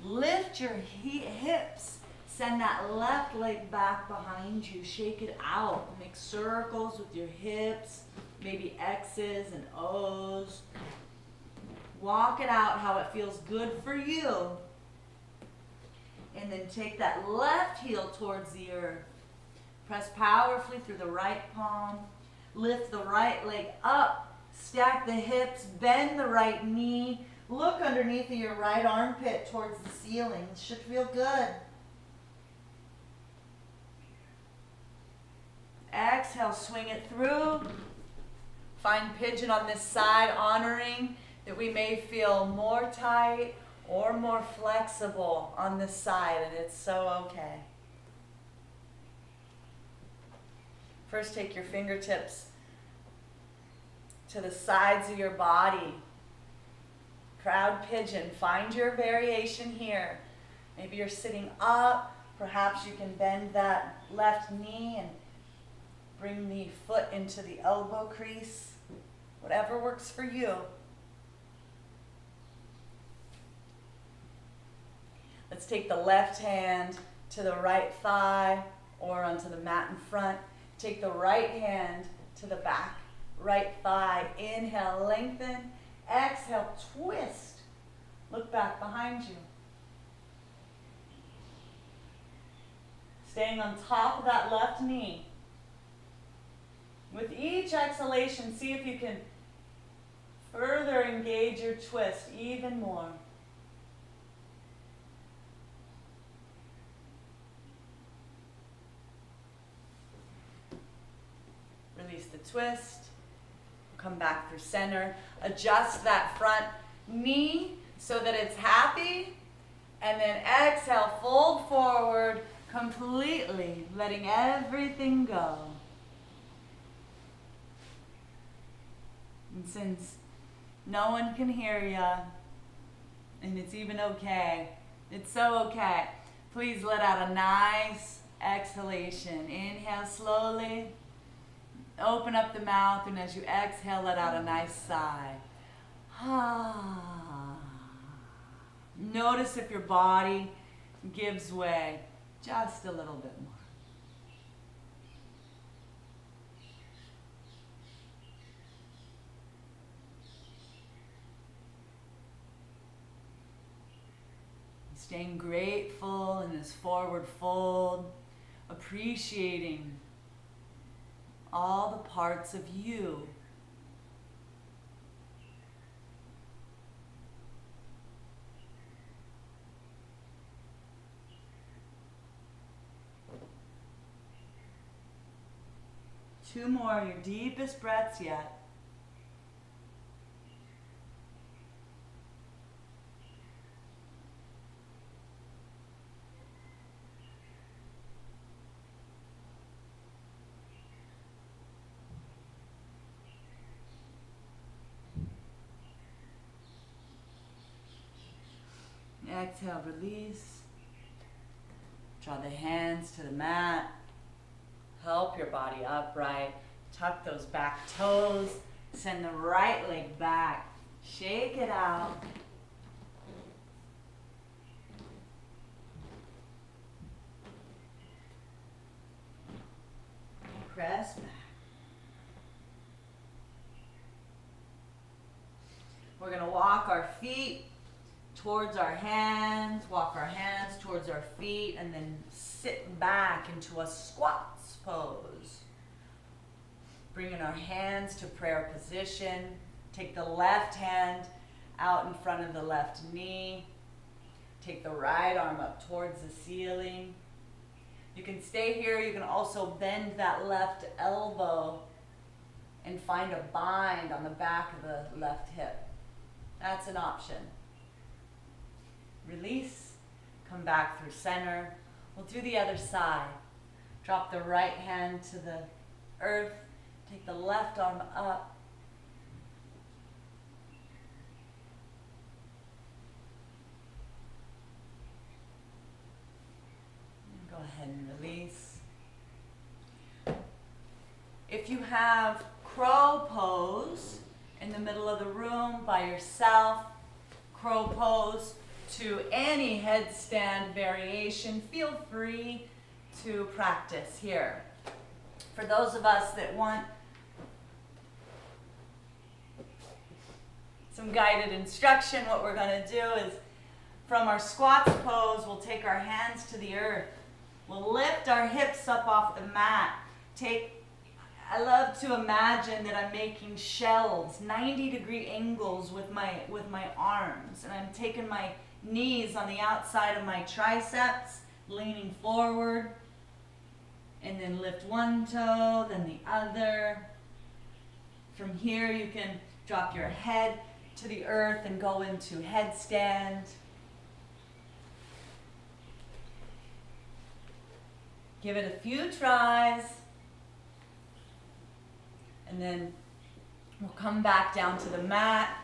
S1: Lift your hips. Send that left leg back behind you. Shake it out. Make circles with your hips. Maybe X's and O's. Walk it out how it feels good for you. And then take that left heel towards the earth. Press powerfully through the right palm. Lift the right leg up. Stack the hips. Bend the right knee. Look underneath of your right armpit towards the ceiling. It should feel good. Exhale, swing it through. Find pigeon on this side, honoring that we may feel more tight or more flexible on this side, and it's so okay. First, take your fingertips to the sides of your body. Proud pigeon. Find your variation here. Maybe you're sitting up. Perhaps you can bend that left knee and bring the foot into the elbow crease. Whatever works for you. Let's take the left hand to the right thigh or onto the mat in front. Take the right hand to the back right thigh. Inhale, lengthen. Exhale, twist. Look back behind you. Staying on top of that left knee. With each exhalation, see if you can further engage your twist even more. Release the twist. Come back through center. Adjust that front knee so that it's happy. And then exhale, fold forward completely, letting everything go. And since no one can hear you, and it's even okay, it's so okay, please let out a nice exhalation. Inhale slowly, open up the mouth, and as you exhale, let out a nice sigh. Notice if your body gives way just a little bit more. Staying grateful in this forward fold, appreciating all the parts of you. Two more, your deepest breaths yet. Exhale, release. Draw the hands to the mat. Help your body upright. Tuck those back toes. Send the right leg back. Shake it out. Press back. We're going to walk our feet towards our hands, walk our hands towards our feet, and then sit back into a squats pose. Bringing our hands to prayer position. Take the left hand out in front of the left knee. Take the right arm up towards the ceiling. You can stay here. You can also bend that left elbow and find a bind on the back of the left hip. That's an option. Release, come back through center. We'll do the other side. Drop the right hand to the earth. Take the left arm up. And go ahead and release. If you have crow pose in the middle of the room by yourself, crow pose to any headstand variation, feel free to practice here. For those of us that want some guided instruction, what we're going to do is from our squats pose, we'll take our hands to the earth. We'll lift our hips up off the mat. I love to imagine that I'm making shelves, 90-degree angles with my arms, and I'm taking my knees on the outside of my triceps, leaning forward, and then lift one toe, then the other. From here, you can drop your head to the earth and go into headstand. Give it a few tries, and then we'll come back down to the mat.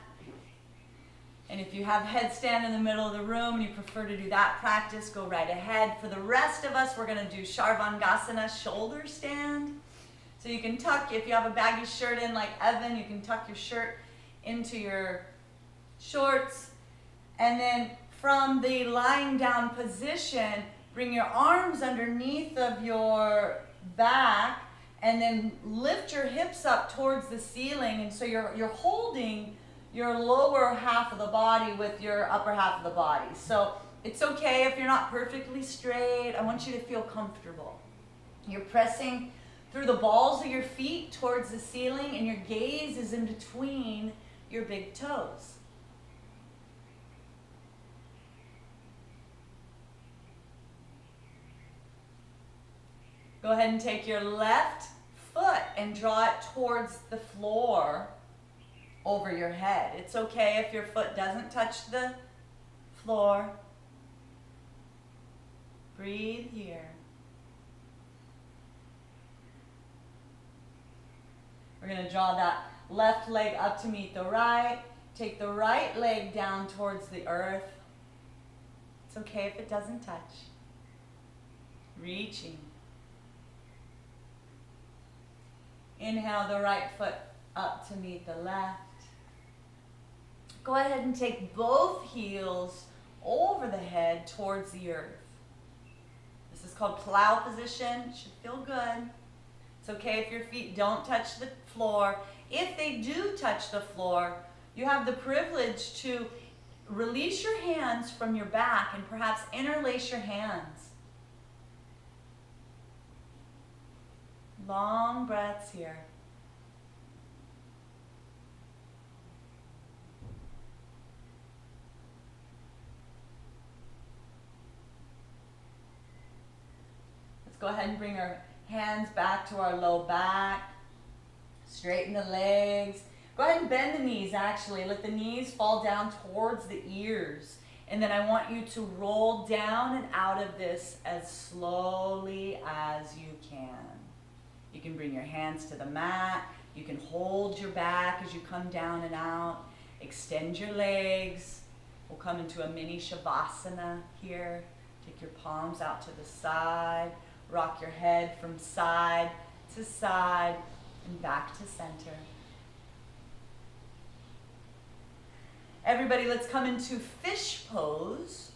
S1: And if you have headstand in the middle of the room and you prefer to do that practice, go right ahead. For the rest of us, we're going to do Sharvangasana, shoulder stand. So you can tuck, if you have a baggy shirt in like Evan, you can tuck your shirt into your shorts. And then from the lying down position, bring your arms underneath of your back and then lift your hips up towards the ceiling. And so you're holding your lower half of the body with your upper half of the body. So It's okay if you're not perfectly straight. I want you to feel comfortable. You're pressing through the balls of your feet towards the ceiling, and your gaze is in between your big toes. Go ahead and take your left foot and draw it towards the floor over your head. It's okay if your foot doesn't touch the floor. Breathe here. We're going to draw that left leg up to meet the right. Take the right leg down towards the earth. It's okay if it doesn't touch. Reaching. Inhale the right foot up to meet the left. Go ahead and take both heels over the head towards the earth. This is called plow position. It should feel good. It's okay if your feet don't touch the floor. If they do touch the floor, you have the privilege to release your hands from your back and perhaps interlace your hands. Long breaths here. Let's go ahead and bring our hands back to our low back. Straighten the legs. Go ahead and bend the knees, actually. Let the knees fall down towards the ears. And then I want you to roll down and out of this as slowly as you can. You can bring your hands to the mat. You can hold your back as you come down and out. Extend your legs. We'll come into a mini shavasana here. Take your palms out to the side. Rock your head from side to side and back to center. Everybody, let's come into fish pose.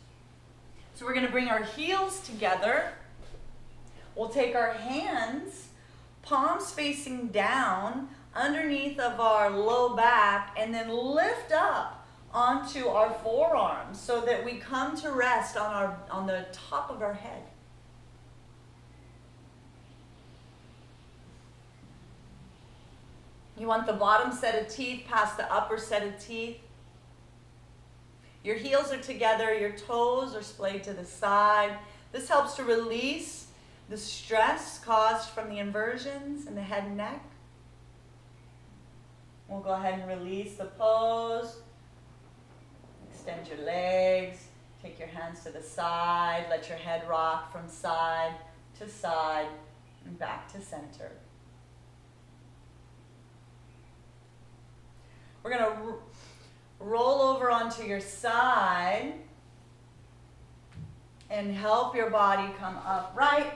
S1: So we're going to bring our heels together. We'll take our hands, palms facing down, underneath of our low back, and then lift up onto our forearms so that we come to rest on the top of our head. You want the bottom set of teeth past the upper set of teeth. Your heels are together, your toes are splayed to the side. This helps to release the stress caused from the inversions in the head and neck. We'll go ahead and release the pose. Extend your legs. Take your hands to the side. Let your head rock from side to side and back to center. We're going to roll over onto your side and help your body come upright.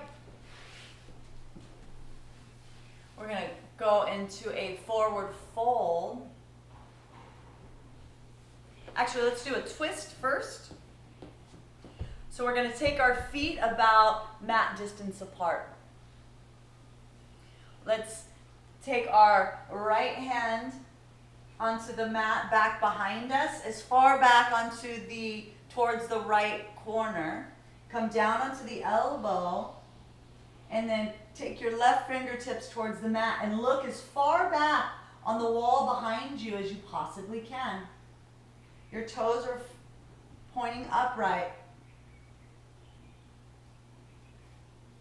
S1: We're going to go into a forward fold. Actually, let's do a twist first. So we're going to take our feet about mat distance apart. Let's take our right hand onto the mat back behind us, as far back towards the right corner. Come down onto the elbow, and then take your left fingertips towards the mat and look as far back on the wall behind you as you possibly can. Your toes are pointing upright.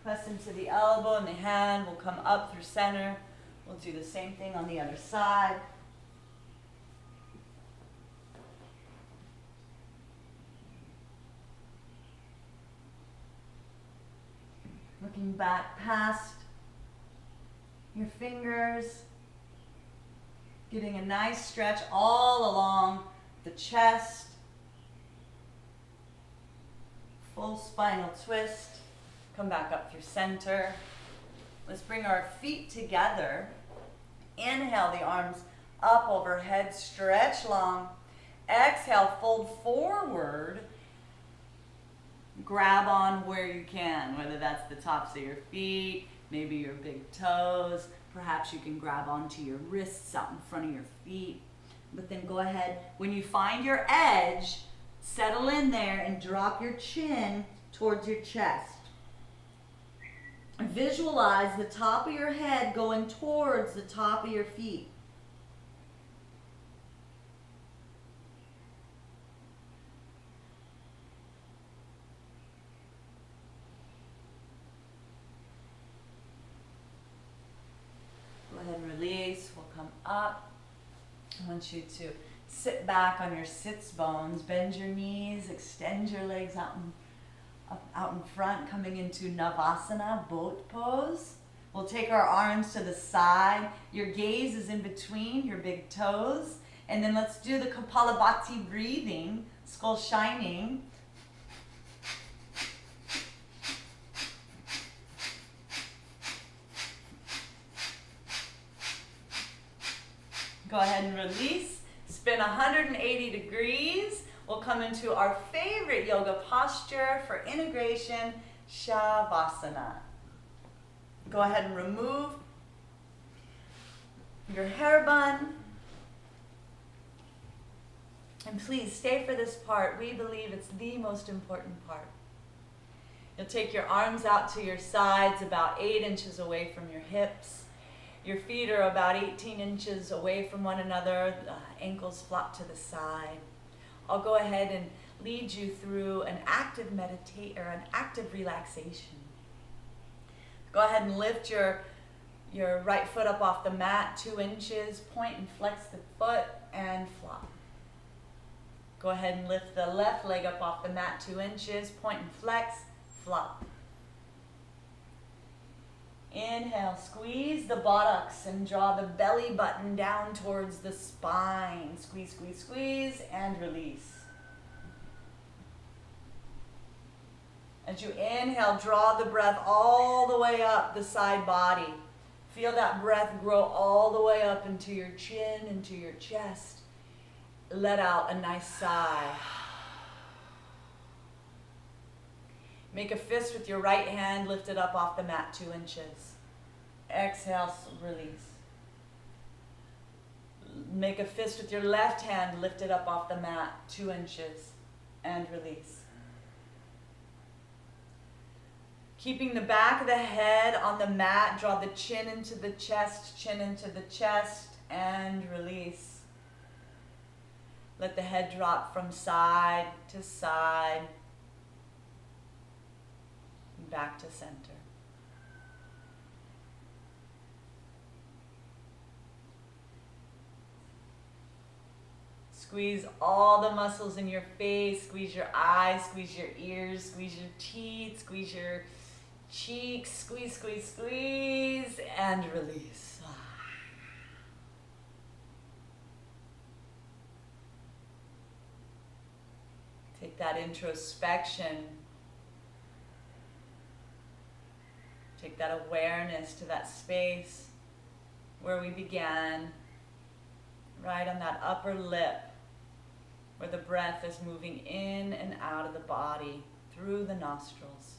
S1: Press into the elbow, and the hand will come up through center. We'll do the same thing on the other side. Looking back past your fingers, getting a nice stretch all along the chest. Full spinal twist. Come back up through center. Let's bring our feet together. Inhale the arms up overhead, stretch long. Exhale, fold forward. Grab on where you can, whether that's the tops of your feet, maybe your big toes. Perhaps you can grab onto your wrists out in front of your feet. But then go ahead, when you find your edge, Settle in there and drop your chin towards your chest. Visualize the top of your head going towards the top of your feet. Go ahead and release. We'll come up. I want you to sit back on your sits bones, bend your knees, extend your legs out in front, coming into Navasana, boat pose. We'll take our arms to the side. Your gaze is in between your big toes. And then let's do the Kapalabhati breathing, skull shining. Go ahead and release. Spin 180 degrees. We'll come into our favorite yoga posture for integration, Shavasana. Go ahead and remove your hair bun. And please stay for this part. We believe it's the most important part. You'll take your arms out to your sides, about 8 inches away from your hips. Your feet are about 18 inches away from one another. The ankles flop to the side. I'll go ahead and lead you through an active meditate or an active relaxation. Go ahead and lift your right foot up off the mat 2 inches. Point and flex the foot and flop. Go ahead and lift the left leg up off the mat 2 inches. Point and flex, flop. Inhale, squeeze the buttocks and draw the belly button down towards the spine. Squeeze, squeeze, squeeze, and release. As you inhale, draw the breath all the way up the side body. Feel that breath grow all the way up into your chin, into your chest. Let out a nice sigh. Make a fist with your right hand, lift it up off the mat 2 inches. Exhale, release. Make a fist with your left hand, lift it up off the mat 2 inches and release. Keeping the back of the head on the mat, draw the chin into the chest, and release. Let the head drop from side to side. Back to center. Squeeze all the muscles in your face, squeeze your eyes, squeeze your ears, squeeze your teeth, squeeze your cheeks, squeeze, squeeze, squeeze, and release. Take that introspection. Take that awareness to that space where we began, right on that upper lip, where the breath is moving in and out of the body through the nostrils.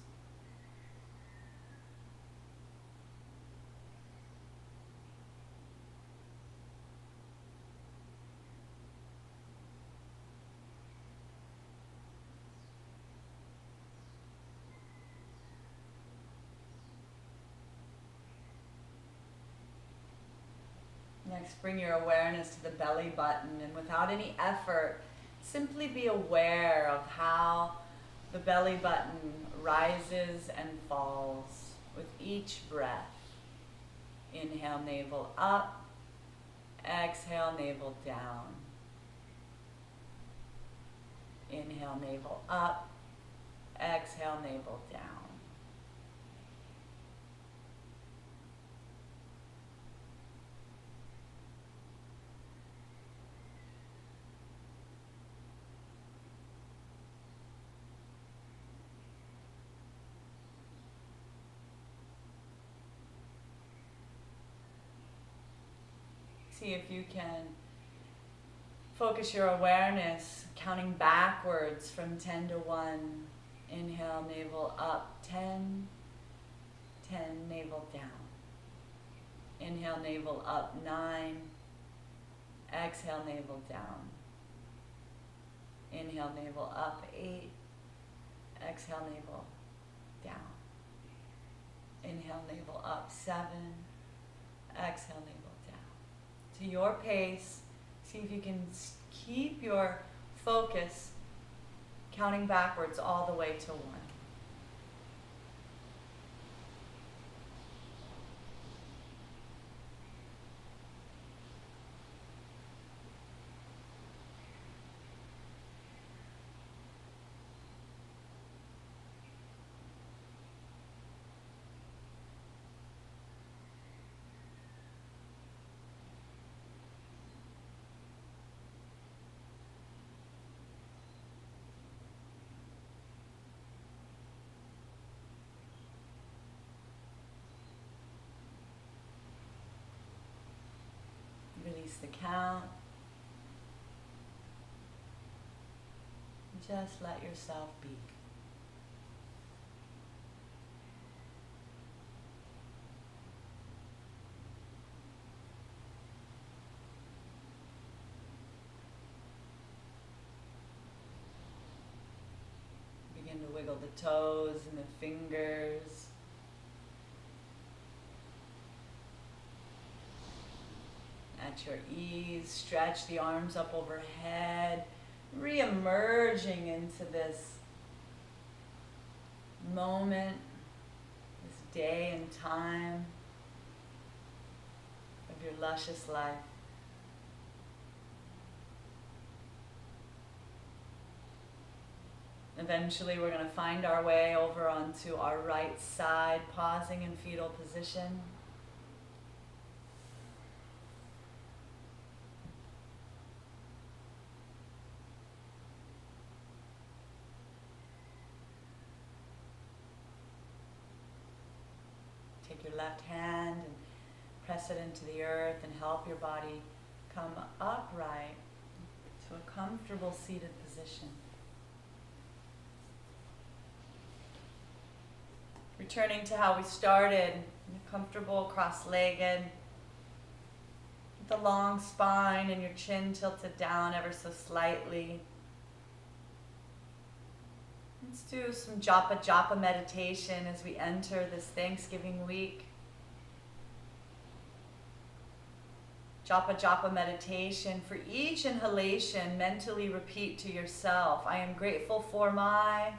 S1: Next, bring your awareness to the belly button, and without any effort, simply be aware of how the belly button rises and falls with each breath. Inhale, navel up. Exhale, navel down. Inhale, navel up. Exhale, navel down. See if you can focus your awareness, counting backwards from 10 to 1. Inhale, navel up, 10, 10, navel down. Inhale, navel up, 9. Exhale, navel down. Inhale, navel up, 8. Exhale, navel down. Inhale, navel up, 7. Exhale, navel down. To your pace, see if you can keep your focus counting backwards all the way to 1. Release the count. Just let yourself be. Begin to wiggle the toes and the fingers. At your ease, stretch the arms up overhead, re-emerging into this moment, this day and time of your luscious life. Eventually, we're going to find our way over onto our right side, pausing in fetal position. Take your left hand and press it into the earth and help your body come upright to a comfortable seated position. Returning to how we started, comfortable, cross-legged, with the long spine and your chin tilted down ever so slightly. Let's do some japa japa meditation as we enter this Thanksgiving week. Japa japa meditation. For each inhalation, mentally repeat to yourself, I am grateful for my,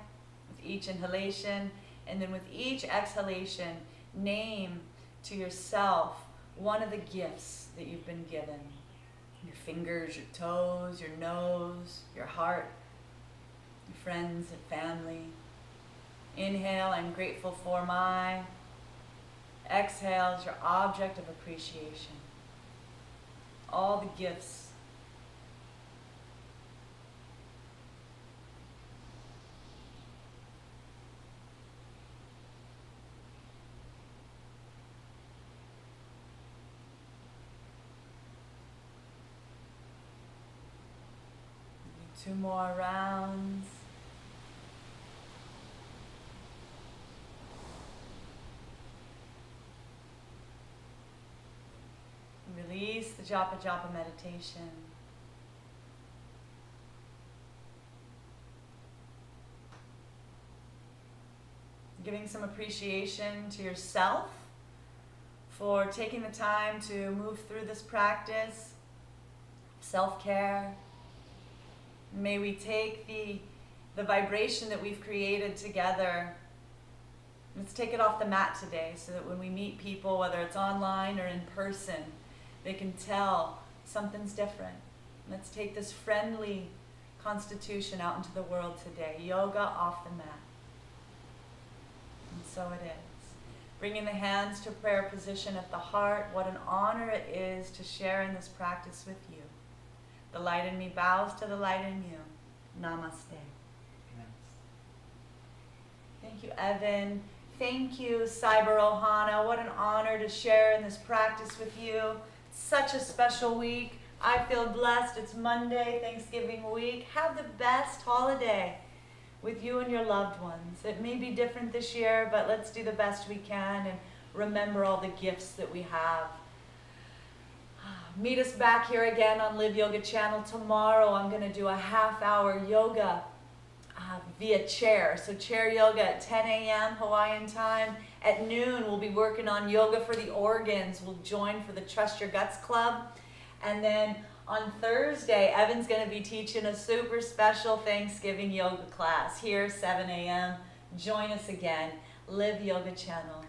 S1: with each inhalation. And then with each exhalation, name to yourself one of the gifts that you've been given. Your fingers, your toes, your nose, your heart, your friends and family. Inhale, I'm grateful for my. Exhale is your object of appreciation. All the gifts. Two more rounds. Release the japa japa meditation. Giving some appreciation to yourself for taking the time to move through this practice. Self-care. May we take the vibration that we've created together. Let's take it off the mat today so that when we meet people, whether it's online or in person, they can tell something's different. Let's take this friendly constitution out into the world today. Yoga off the mat. And so it is. Bringing the hands to prayer position at the heart. What an honor it is to share in this practice with you. The light in me bows to the light in you. Namaste. Thank you, Evan. Thank you, Cyber Ohana. What an honor to share in this practice with you. Such a special week. I feel blessed. It's Monday, Thanksgiving week. Have the best holiday with you and your loved ones. It may be different this year, but let's do the best we can and remember all the gifts that we have. Meet us back here again on Live Yoga Channel tomorrow. I'm going to do a half-hour yoga via chair. So chair yoga at 10 a.m. Hawaiian time. At noon, we'll be working on yoga for the organs. We'll join for the Trust Your Guts Club. And then on Thursday, Evan's going to be teaching a super special Thanksgiving yoga class here, 7 a.m. Join us again. Live Yoga Channel.